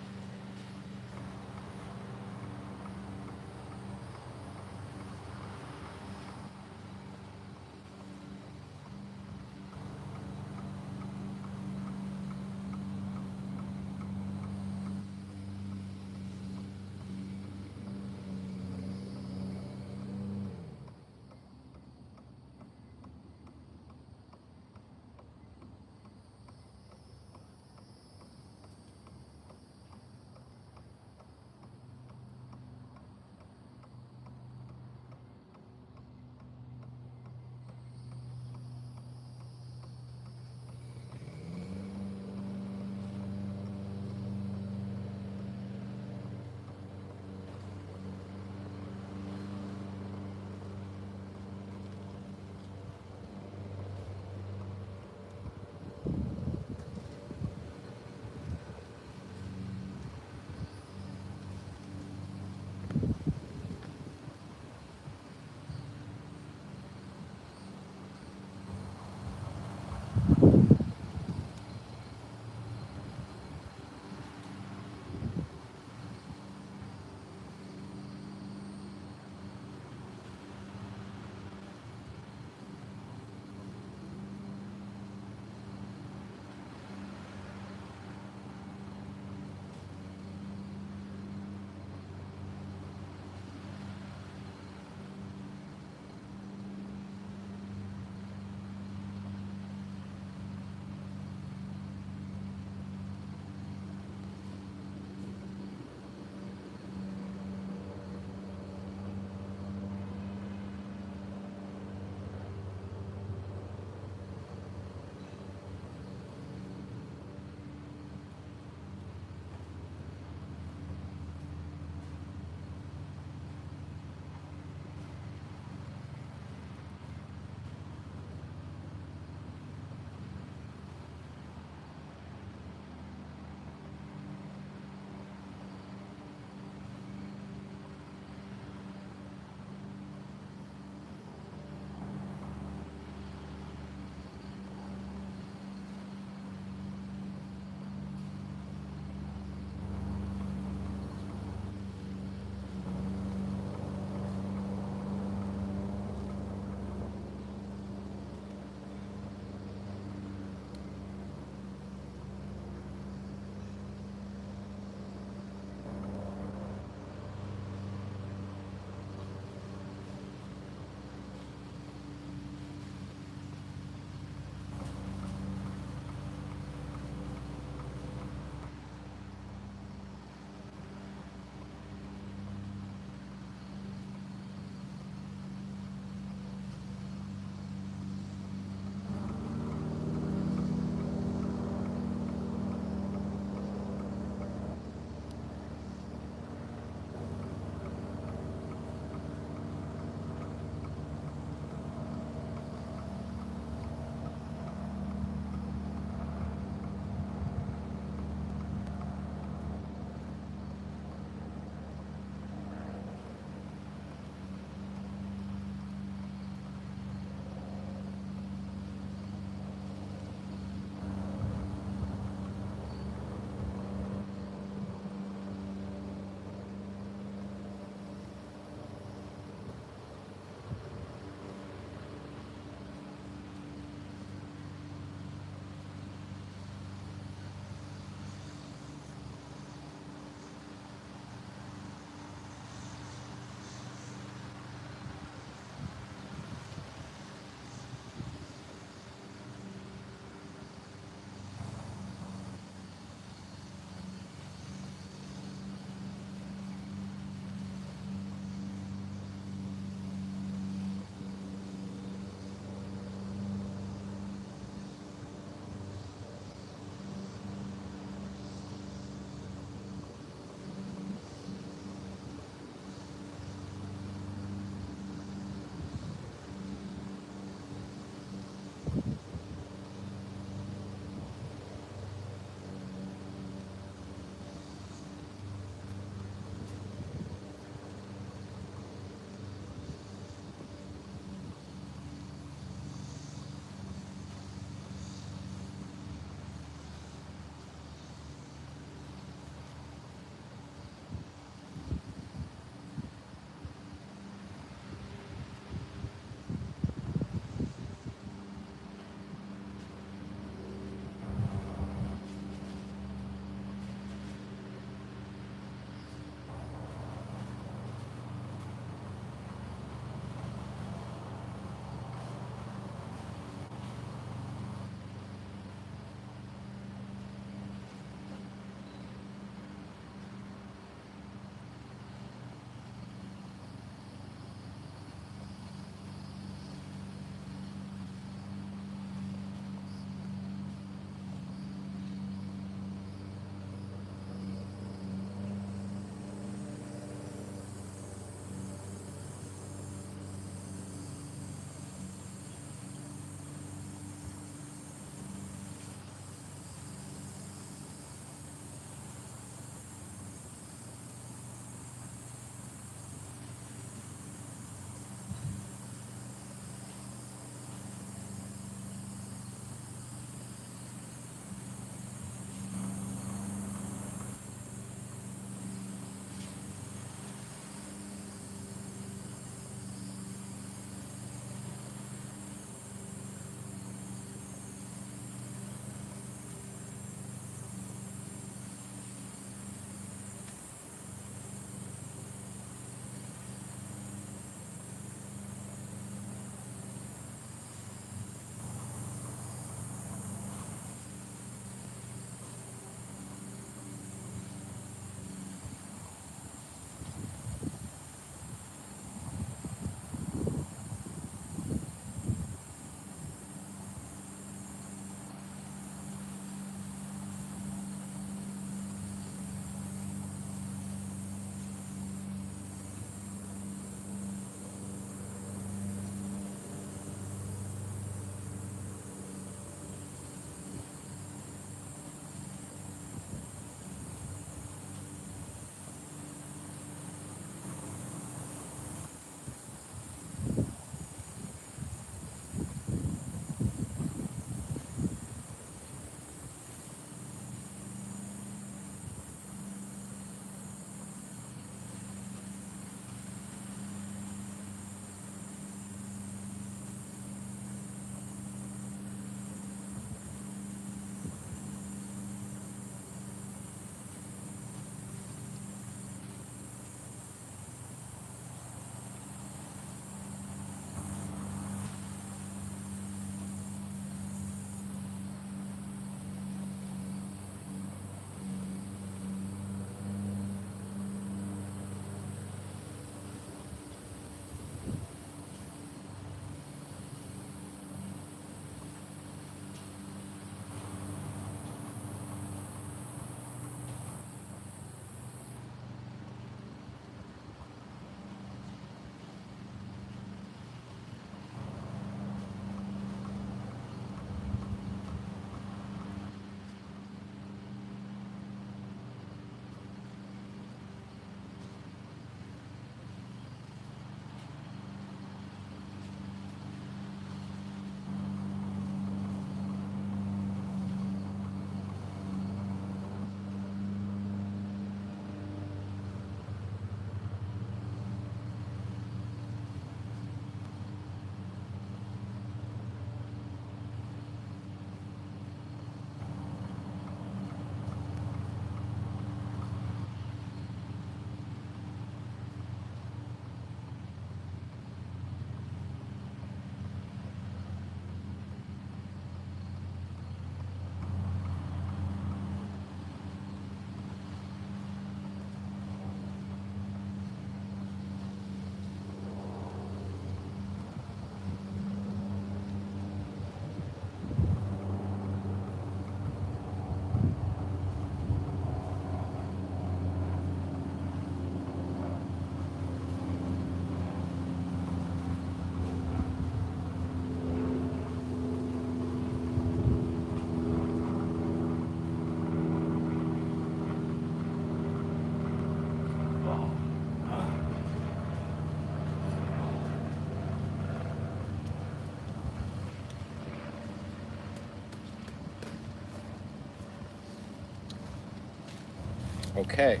Okay,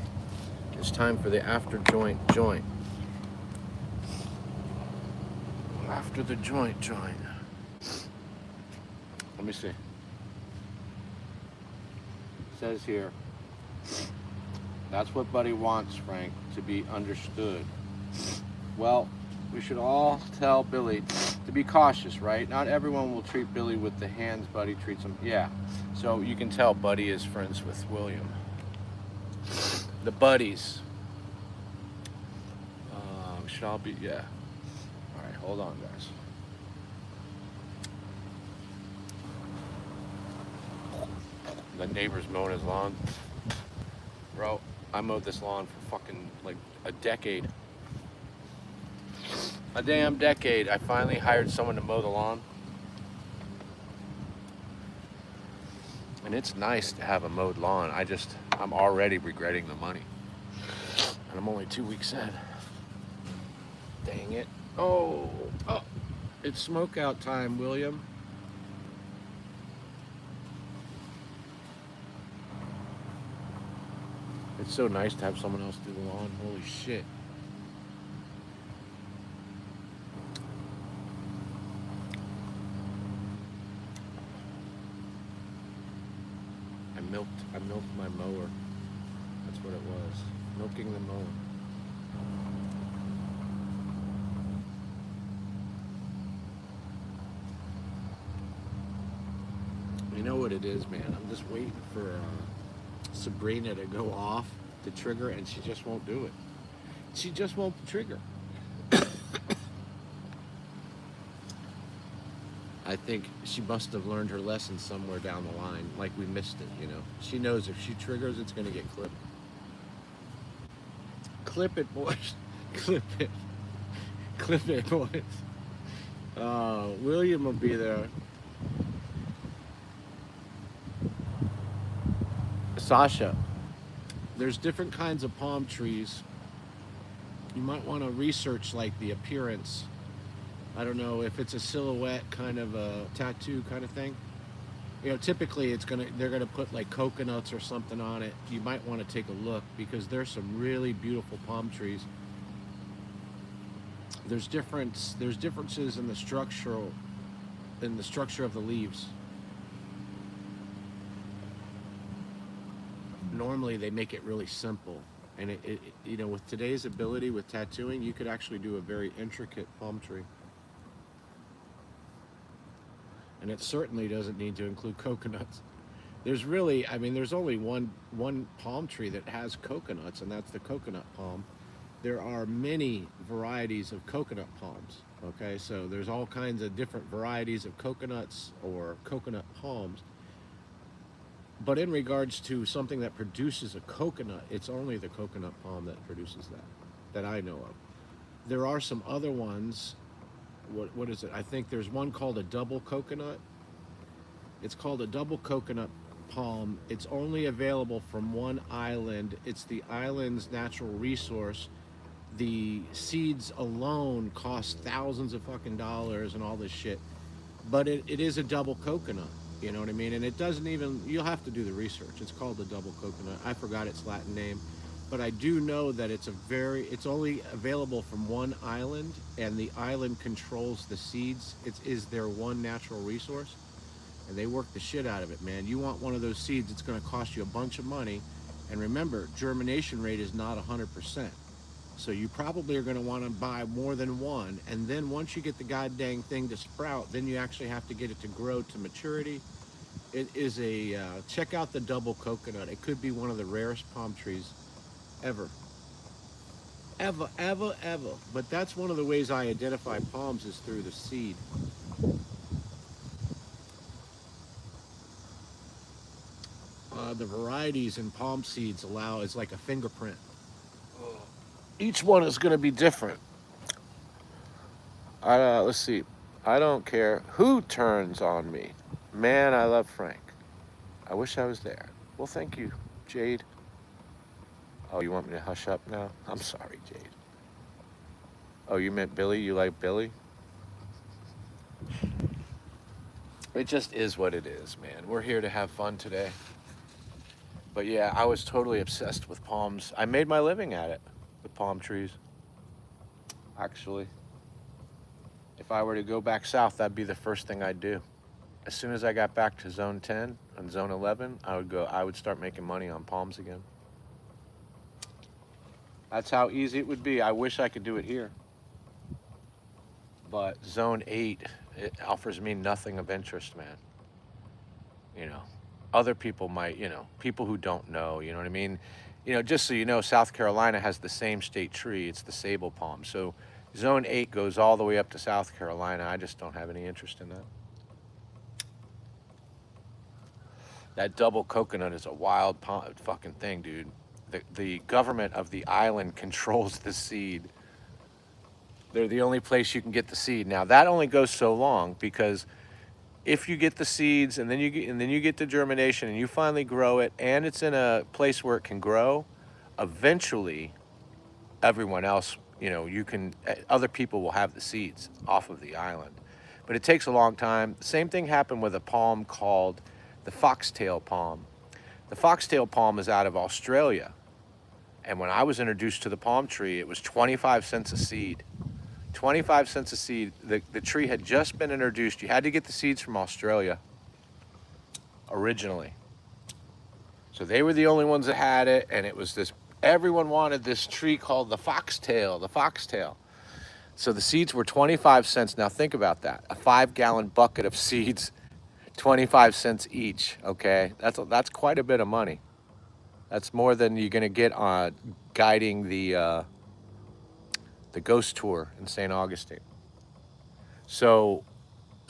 it's time for the after joint. After the joint. Let me see. It says here, that's what Buddy wants, Frank, to be understood. Well, we should all tell Billy to be cautious, right? Not everyone will treat Billy with the hands Buddy treats him. Yeah, so you can tell Buddy is friends with William. The buddies. We should all be, yeah. All right, hold on, guys. The neighbor's mowing his lawn. Bro, I mowed this lawn for fucking like a decade. A damn decade. I finally hired someone to mow the lawn. And it's nice to have a mowed lawn. I'm already regretting the money. And I'm only 2 weeks in. Dang it. Oh, it's smoke out time, William. It's so nice to have someone else do the lawn. Holy shit. I milked my mower. That's what it was. Milking the mower. You know what it is, man? I'm just waiting for Sabrina to go off the trigger, and she just won't do it. She just won't trigger. I think she must have learned her lesson somewhere down the line, like we missed it, you know. She knows if she triggers, it's going to get clipped. Clip it, boys. Clip it. Clip it, boys. William will be there. Sasha, there's different kinds of palm trees. You might want to research like the appearance. I don't know if it's a silhouette kind of a tattoo kind of thing. You know, typically they're gonna put like coconuts or something on it. You might want to take a look because there's some really beautiful palm trees. There's differences in the structure of the leaves. Normally they make it really simple, and it you know, with today's ability with tattooing, you could actually do a very intricate palm tree. And it certainly doesn't need to include coconuts. There's really, I mean, there's only one palm tree that has coconuts, and that's the coconut palm. There are many varieties of coconut palms, okay? So there's all kinds of different varieties of coconuts or coconut palms. But in regards to something that produces a coconut, it's only the coconut palm that produces that I know of. There are some other ones. What is it? I think there's one called a double coconut. It's called a double coconut palm. It's only available from one island. It's the island's natural resource. The seeds alone cost thousands of fucking dollars and all this shit. But it is a double coconut. You know what I mean? And it doesn't even, you'll have to do the research. It's called the double coconut. I forgot its Latin name. But I do know that it's only available from one island, and the island controls the seeds. It is their one natural resource, and they work the shit out of it, man. You want one of those seeds, it's going to cost you a bunch of money. And remember, germination rate is not 100%. So you probably are going to want to buy more than one. And then once you get the goddamn thing to sprout, then you actually have to get it to grow to maturity. It is check out the double coconut. It could be one of the rarest palm trees ever. But that's one of the ways I identify palms is through the seed. The varieties in palm seeds it's like a fingerprint. Each one is going to be different. Let's see. I don't care who turns on me. Man, I love Frank. I wish I was there. Well, thank you, Jade. Oh, you want me to hush up now? I'm sorry, Jade. Oh, you meant Billy? You like Billy? It just is what it is, man. We're here to have fun today. But yeah, I was totally obsessed with palms. I made my living at it with palm trees. Actually, if I were to go back south, that'd be the first thing I'd do. As soon as I got back to zone 10 and zone 11, I would start making money on palms again. That's how easy it would be. I wish I could do it here. But zone 8, it offers me nothing of interest, man. You know, other people might, people who don't know, you know what I mean? Just so you know, South Carolina has the same state tree. It's the sable palm. So zone 8 goes all the way up to South Carolina. I just don't have any interest in that. That double coconut is a wild fucking thing, dude. The government of the island controls the seed. They're the only place you can get the seed. Now that only goes so long, because if you get the seeds and then you get the germination and you finally grow it and it's in a place where it can grow, eventually everyone else, other people will have the seeds off of the island. But it takes a long time. The same thing happened with a palm called the foxtail palm. The foxtail palm is out of Australia. And when I was introduced to the palm tree, it was 25 cents a seed. 25 cents a seed. The tree had just been introduced. You had to get the seeds from Australia originally. So they were the only ones that had it, and it was this, everyone wanted this tree called the foxtail. So the seeds were 25 cents. Now think about that. A 5-gallon bucket of seeds, 25 cents each, okay? That's quite a bit of money. That's more than you're gonna get on guiding the ghost tour in St. Augustine. So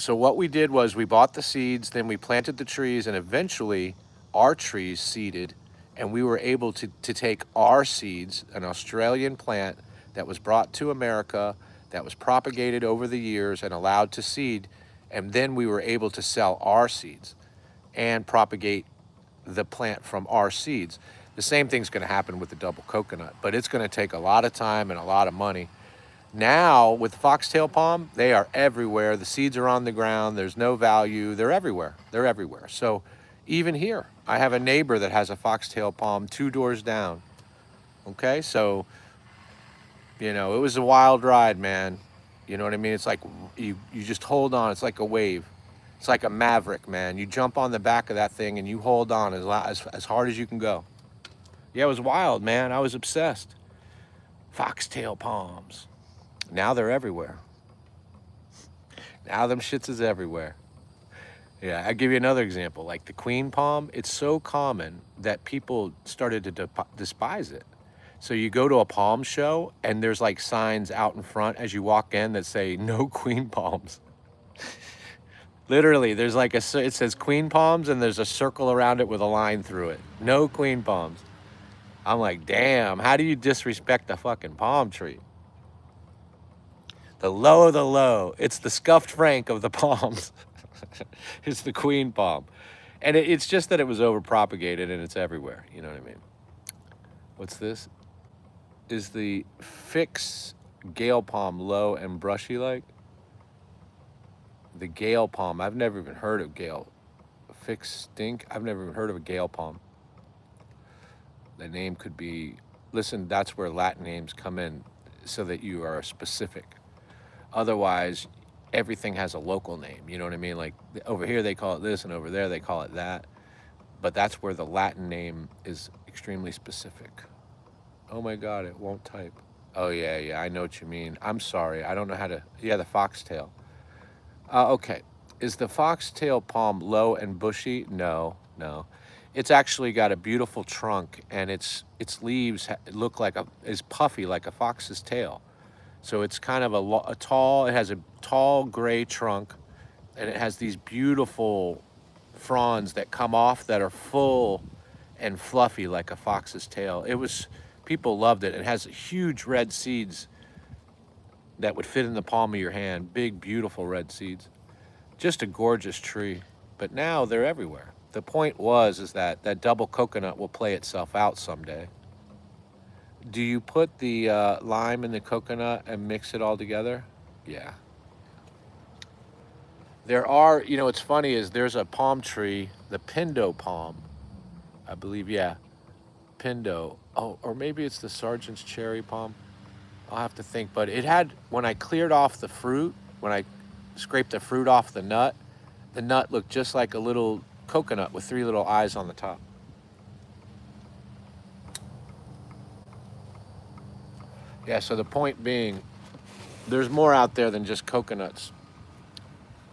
what we did was we bought the seeds, then we planted the trees, and eventually our trees seeded, and we were able to take our seeds, an Australian plant that was brought to America, that was propagated over the years and allowed to seed, and then we were able to sell our seeds and propagate the plant from our seeds. The same thing's going to happen with the double coconut, but it's going to take a lot of time and a lot of money. Now, with the foxtail palm, they are everywhere. The seeds are on the ground. There's no value. They're everywhere. So even here, I have a neighbor that has a foxtail palm 2 doors down. Okay, so, it was a wild ride, man. You know what I mean? It's like you just hold on. It's like a wave. It's like a maverick, man. You jump on the back of that thing and you hold on as hard as you can go. Yeah, it was wild, man. I was obsessed. Foxtail palms. Now they're everywhere. Now them shits is everywhere. Yeah, I'll give you another example. Like the queen palm, it's so common that people started to despise it. So you go to a palm show and there's like signs out in front as you walk in that say no queen palms. Literally, there's like it says queen palms and there's a circle around it with a line through it. No queen palms. I'm like, damn, how do you disrespect a fucking palm tree? The low of the low. It's the Scuffed Frank of the palms. It's the queen palm. And it's just that it was overpropagated and it's everywhere. You know what I mean? What's this? Is the fix gale palm low and brushy like? The gale palm. I've never even heard of gale. Fix stink. I've never even heard of a gale palm. The name could be, listen, that's where Latin names come in so that you are specific. Otherwise, everything has a local name. You know what I mean? Like over here they call it this and over there they call it that. But that's where the Latin name is extremely specific. Oh my God, it won't type. Oh yeah, I know what you mean. I'm sorry, I don't know how to, yeah, the foxtail. Okay, is the foxtail palm low and bushy? No. It's actually got a beautiful trunk and its leaves look like is puffy like a fox's tail. So it's kind of it has a tall gray trunk and it has these beautiful fronds that come off that are full and fluffy like a fox's tail. People loved it. It has huge red seeds that would fit in the palm of your hand. Big, beautiful red seeds. Just a gorgeous tree. But now they're everywhere. The point is that double coconut will play itself out someday. Do you put the lime in the coconut and mix it all together? Yeah. There are, what's funny is there's a palm tree, the pindo palm. I believe, yeah. Pindo. Oh, or maybe it's the Sergeant's cherry palm. I'll have to think. But it had, when I cleared off the fruit, when I scraped the fruit off the nut looked just like a little coconut with three little eyes on the top. Yeah, so the point being, there's more out there than just coconuts.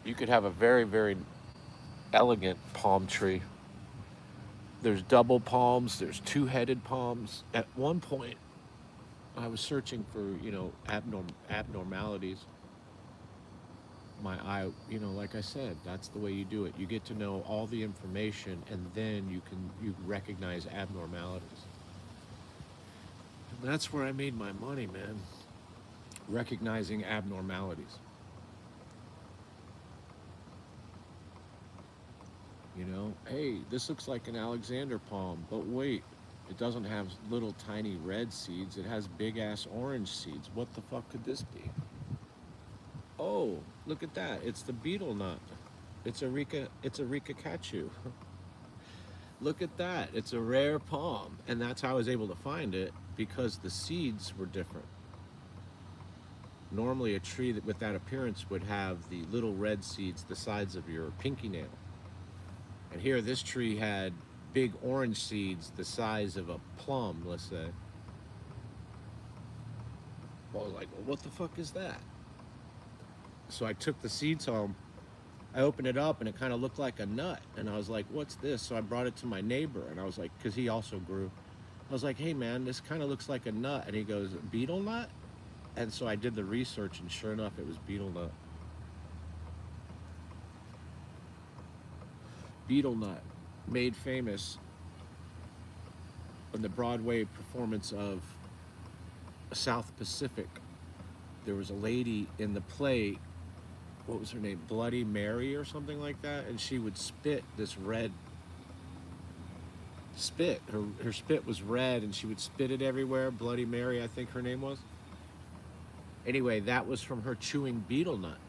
You could have a very, very elegant palm tree. There's double palms, there's two-headed palms. At one point, I was searching for, abnormalities. My eye, like I said, that's the way you do it. You get to know all the information, and then you recognize abnormalities. And that's where I made my money, man. Recognizing abnormalities. Hey, this looks like an Alexander palm, but wait, it doesn't have little tiny red seeds. It has big ass orange seeds. What the fuck could this be? Oh, look at that. It's the beetle nut. It's a Rika Kachu. Look at that. It's a rare palm. And that's how I was able to find it, because the seeds were different. Normally a tree with that appearance would have the little red seeds the size of your pinky nail. And here this tree had big orange seeds the size of a plum, let's say. Well, I was like, well, what the fuck is that? So I took the seeds home. I opened it up and it kind of looked like a nut. And I was like, what's this? So I brought it to my neighbor and I was like, because he also grew. I was like, hey man, this kind of looks like a nut. And he goes, beetle nut? And so I did the research and sure enough, it was beetle nut. Beetle nut, made famous in the Broadway performance of South Pacific. There was a lady in the play, what was her name, Bloody Mary or something like that, and she would spit this red spit. Her spit was red and she would spit it everywhere. Bloody Mary, I think her name was. Anyway, that was from her chewing beetle nut.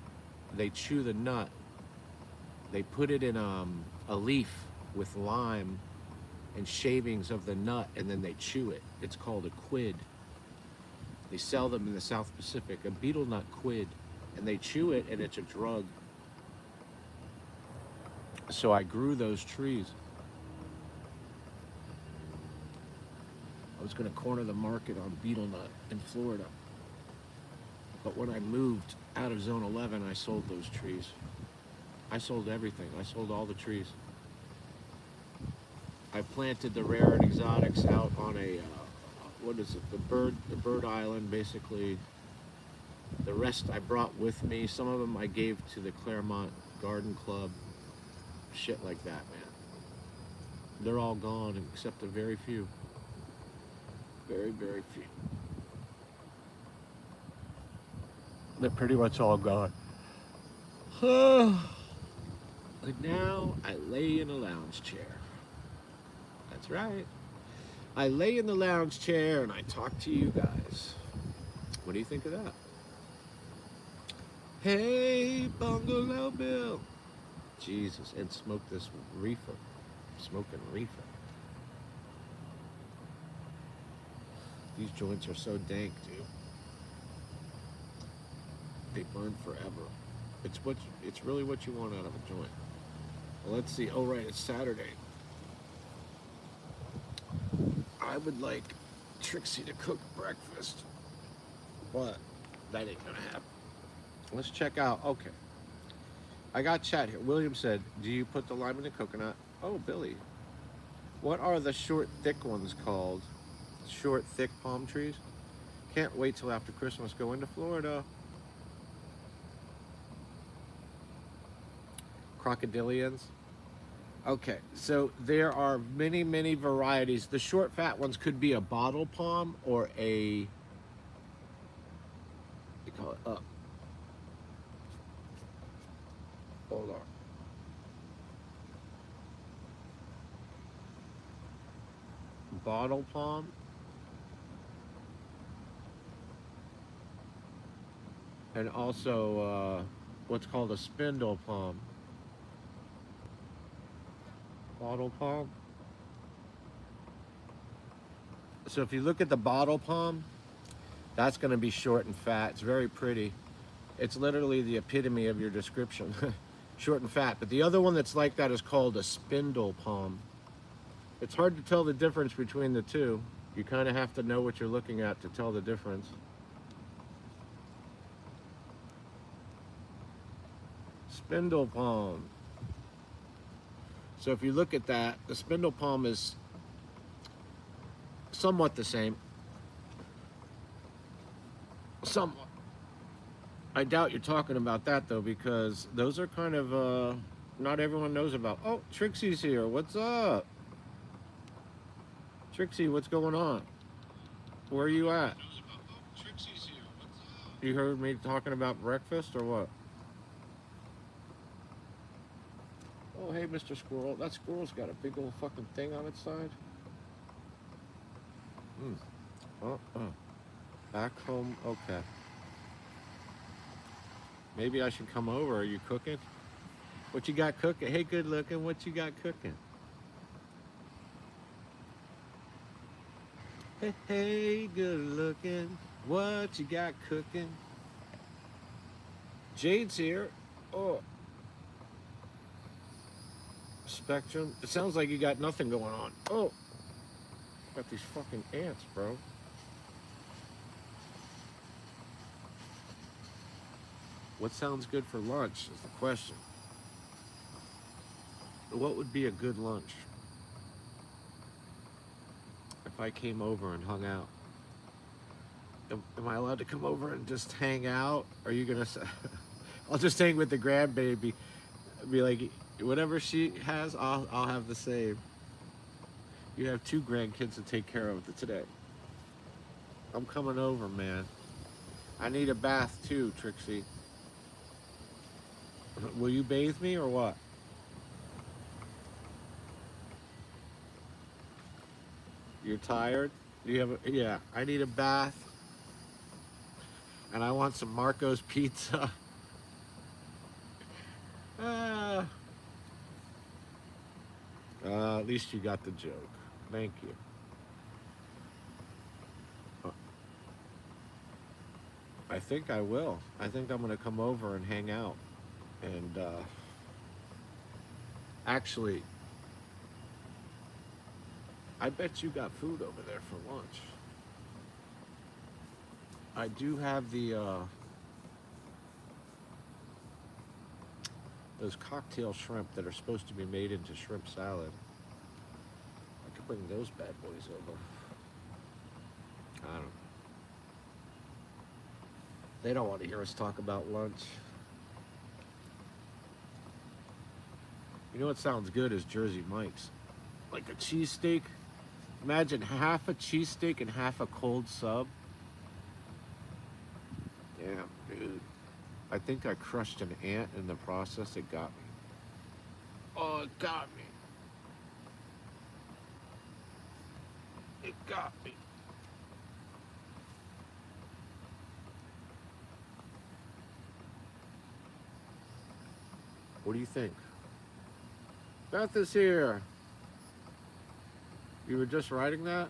They chew the nut, they put it in a leaf with lime and shavings of the nut, and then they chew it. It's called a quid. They sell them in the South Pacific, a beetle nut quid, and they chew it, and it's a drug. So I grew those trees. I was going to corner the market on beetle nut in Florida. But when I moved out of Zone 11, I sold those trees. I sold everything. I sold all the trees. I planted the rare and exotics out on a, what is it, the bird island, basically. The rest I brought with me. Some of them I gave to the Claremont Garden Club. Shit like that, man. They're all gone except a very few. Very, very few. They're pretty much all gone. But now I lay in a lounge chair. That's right. I lay in the lounge chair and I talk to you guys. What do you think of that? Hey, Bungalow Bill. Jesus, and smoke this reefer. Smoking reefer. These joints are so dank, dude. They burn forever. It's really what you want out of a joint. Well, let's see. Oh, right, it's Saturday. I would like Trixie to cook breakfast, but that ain't gonna happen. Let's check out. Okay, I got chat here. William said, "Do you put the lime in the coconut?" Oh, Billy. What are the short, thick ones called? Short, thick palm trees. Can't wait till after Christmas. Going to Florida. Crocodilians. Okay, so there are many, many varieties. The short, fat ones could be a bottle palm or a, they call it up. Hold on. Bottle palm. And also what's called a spindle palm. Bottle palm.
So if you look at the bottle palm, that's going to be short and fat. It's very pretty. It's literally the epitome of your description. Short and fat. But the other one that's like that is called a spindle palm. It's hard to tell the difference between the two. You kind of have to know what you're looking at to tell the difference. Spindle palm. So if you look at that, the spindle palm is somewhat the same. Somewhat. I doubt you're talking about that though, because those are kind of not everyone knows about. Oh, Trixie's here. What's up? Trixie, what's going on? Where are you at? You heard me talking about breakfast or what? Oh, hey, Mr. Squirrel. That squirrel's got a big old fucking thing on its side. Back home, okay. Maybe I should come over. Are you cooking? What you got cooking? Hey, good looking. What you got cooking? Hey, hey, good looking. What you got cooking? Jade's here. Oh. Spectrum. It sounds like you got nothing going on. Oh. Got these fucking ants, bro. What sounds good for lunch is the question. What would be a good lunch? If I came over and hung out. Am I allowed to come over and just hang out? Are you gonna say, I'll just hang with the grandbaby. Be like, whatever she has, I'll have the same. You have 2 grandkids to take care of today. I'm coming over, man. I need a bath too, Trixie. Will you bathe me or what? You're tired? Do you have a, yeah, I need a bath. And I want some Marco's pizza. At least you got the joke. Thank you. I think I will. I think I'm going to come over and hang out. And actually, I bet you got food over there for lunch. I do have the those cocktail shrimp that are supposed to be made into shrimp salad. I could bring those bad boys over. I don't know. They don't want to hear us talk about lunch. You know what sounds good is Jersey Mike's. Like a cheesesteak. Imagine half a cheesesteak and half a cold sub. Damn, dude. I think I crushed an ant in the process. It got me. Oh, it got me. It got me. What do you think? Beth is here. You were just writing that?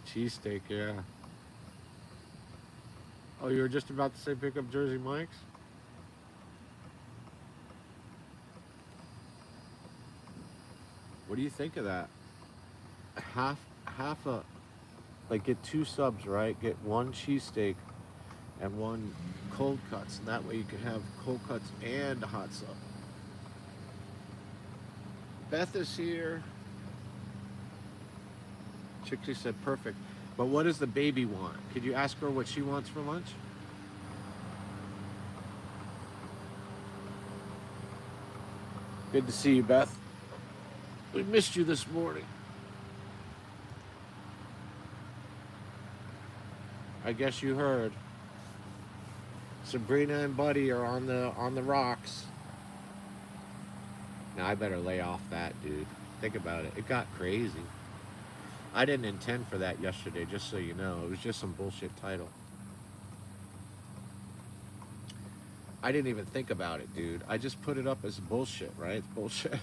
Cheesesteak, yeah. Oh, you were just about to say pick up Jersey Mike's? What do you think of that? Half a, like get 2 subs, right? Get 1 cheesesteak and 1 cold cuts, and that way you can have cold cuts and a hot sub. Beth is here. Trixie said perfect. But what does the baby want? Could you ask her what she wants for lunch? Good to see you, Beth. We missed you this morning. I guess you heard. Sabrina and Buddy are on the rocks. Now I better lay off that, dude. Think about it. It got crazy. I didn't intend for that yesterday, just so you know. It was just some bullshit title. I didn't even think about it, dude. I just put it up as bullshit, right? It's bullshit.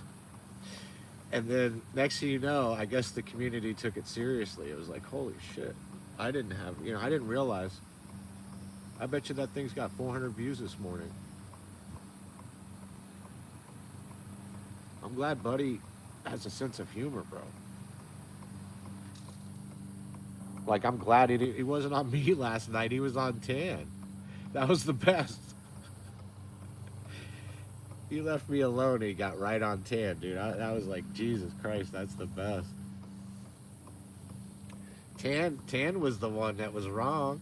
And then next thing you know, I guess the community took it seriously. It was like, holy shit. I didn't realize. I bet you that thing's got 400 views this morning. I'm glad Buddy has a sense of humor, bro. Like, I'm glad he wasn't on me last night. He was on Tan. That was the best. He left me alone. He got right on Tan, dude. That was like, Jesus Christ, that's the best. Tan was the one that was wrong.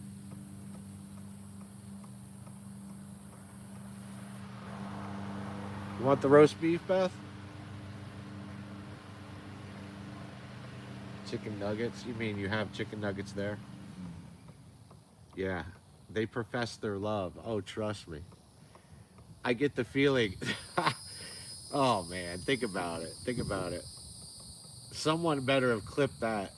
You want the roast beef, Beth? Chicken nuggets? You mean you have chicken nuggets there? Yeah. They profess their love. Oh, trust me. I get the feeling. Oh, man. Think about it. Think about it. Someone better have clipped that.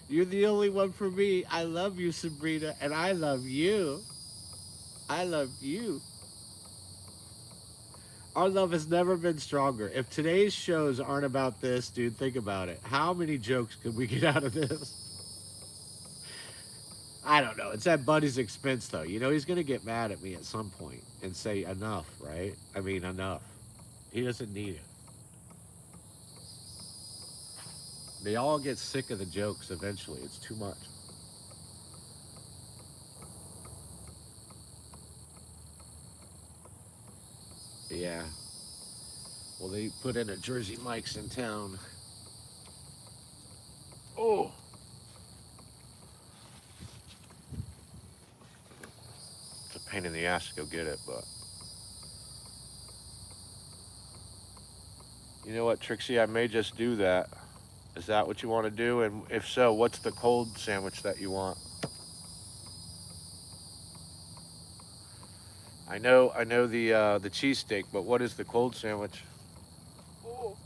You're the only one for me. I love you, Sabrina, and I love you. I love you. Our love has never been stronger. If today's shows aren't about this, dude, think about it. How many jokes could we get out of this? I don't know. It's at Buddy's expense, though. You know, he's going to get mad at me at some point and say enough, right? I mean, enough. He doesn't need it. They all get sick of the jokes eventually. It's too much. Yeah. Well, they put in a Jersey Mike's in town. Oh.
It's a pain in the ass to go get it, but you know what, Trixie? I may just do that. Is that what you want to do? And if so, what's the cold sandwich that you want? I know the cheesesteak, but what is the cold sandwich? Oh.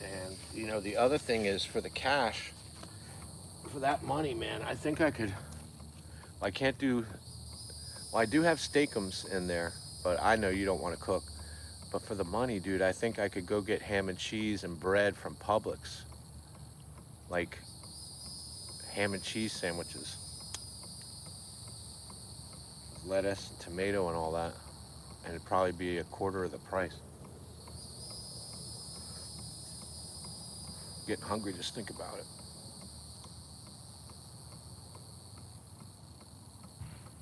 And you know, the other thing is for the cash, for that money, man. I think I could. I can't do. Well, I do have steakums in there, but I know you don't want to cook. But for the money, dude, I think I could go get ham and cheese and bread from Publix. Like ham and cheese sandwiches, lettuce, tomato, and all that. And it'd probably be a quarter of the price. Getting hungry just think about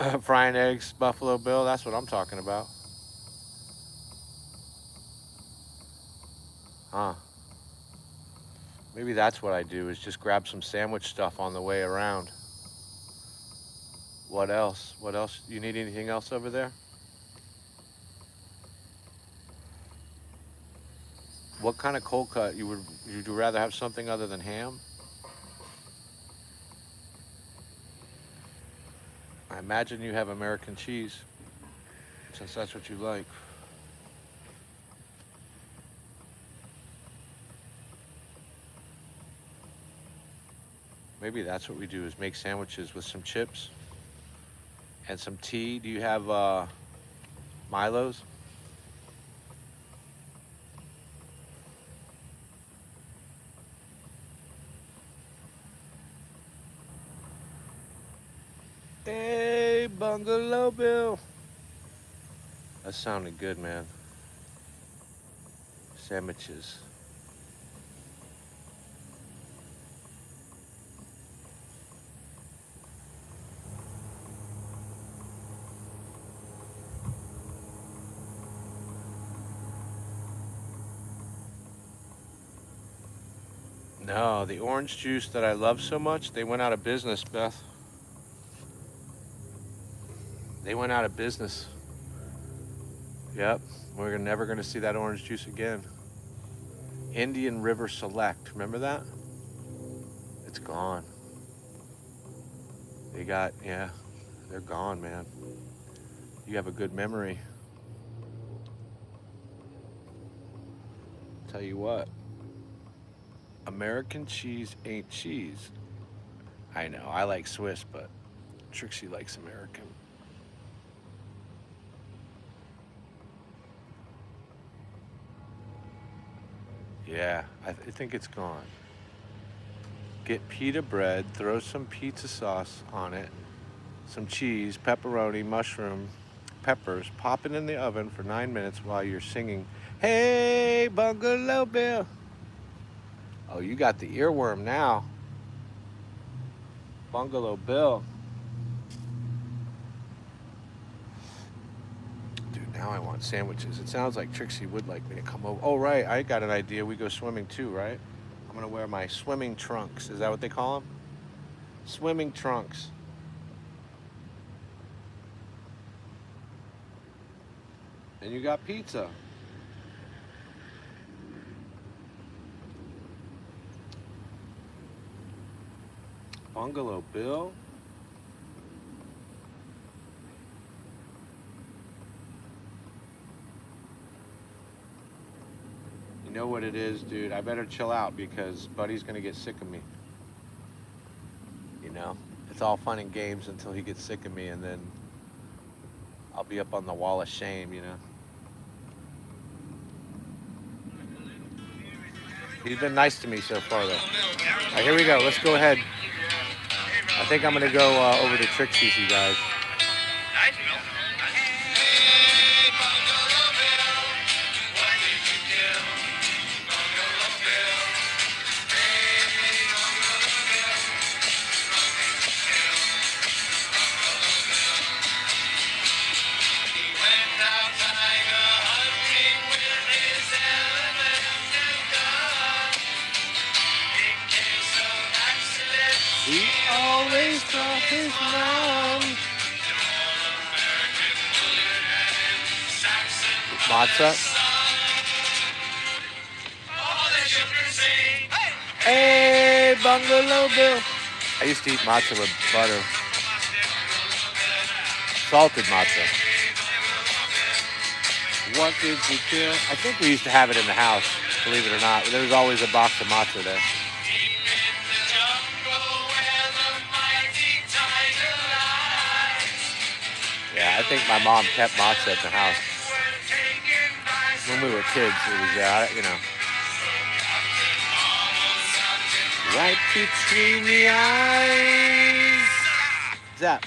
it. Frying eggs, Buffalo Bill, that's what I'm talking about. Huh. Maybe that's what I do, is just grab some sandwich stuff on the way around. What else? What else? You need anything else over there? What kind of cold cut? Would you rather have something other than ham? I imagine you have American cheese, since that's what you like. Maybe that's what we do, is make sandwiches with some chips and some tea. Do you have Milo's? Hey, Bungalow Bill. That sounded good, man. Sandwiches. No, the orange juice that I love so much, they went out of business, Beth. They went out of business. Yep, we're never going to see that orange juice again. Indian River Select, remember that? It's gone.
They got, yeah, they're gone, man. You have a good memory. Tell you what, American cheese ain't cheese. I know, I like Swiss, but Trixie likes American. Yeah, I think it's gone. Get pita bread, throw some pizza sauce on it, some cheese, pepperoni, mushroom, peppers, pop it in the oven for 9 minutes while you're singing, "Hey, Bungalow Bill." Oh, you got the earworm now. Bungalow Bill. Dude, now I want sandwiches. It sounds like Trixie would like me to come over. Oh, right, I got an idea. We go swimming too, right? I'm gonna wear my swimming trunks. Is that what they call them? Swimming trunks. And you got pizza. Bungalow Bill. You know what it is, dude? I better chill out because Buddy's gonna get sick of me. You know? It's all fun and games until he gets sick of me, and then I'll be up on the wall of shame, you know? He's been nice to me so far, though. All right, here we go. Let's go ahead. I think I'm gonna go over to Trixie's, you guys. He always brought his mom. Matzah. Hey, Bungalow Bill. I used to eat matzah with butter. Salted matzah. What did you kill? I think we used to have it in the house, believe it or not. There was always a box of matzah there. Yeah, I think my mom kept matzah at the house. When we were kids, it was, you know. Right between the eyes. Zap.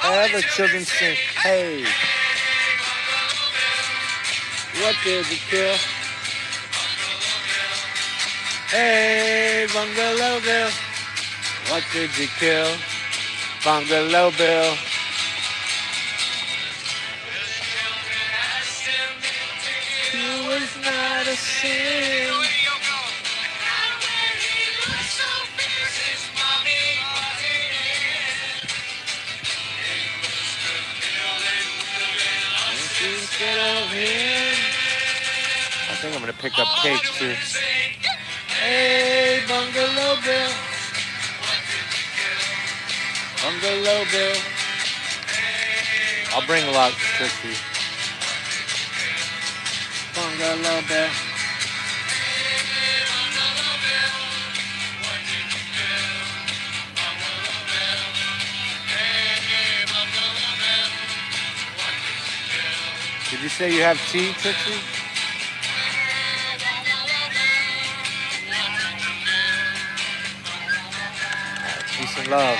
All the children sing, hey. What did you kill? Hey, Bungalow Bill. What did you kill? Bungalow Bill. It was not a sin. I think I'm gonna pick up cake too. Hey, Bungalow Bill. Bungalow Bill. I'll bring a lot, Trixie. Bungalow Bill. Did you say you have tea, Trixie? Peace and love.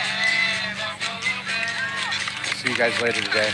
I'll see you guys later today.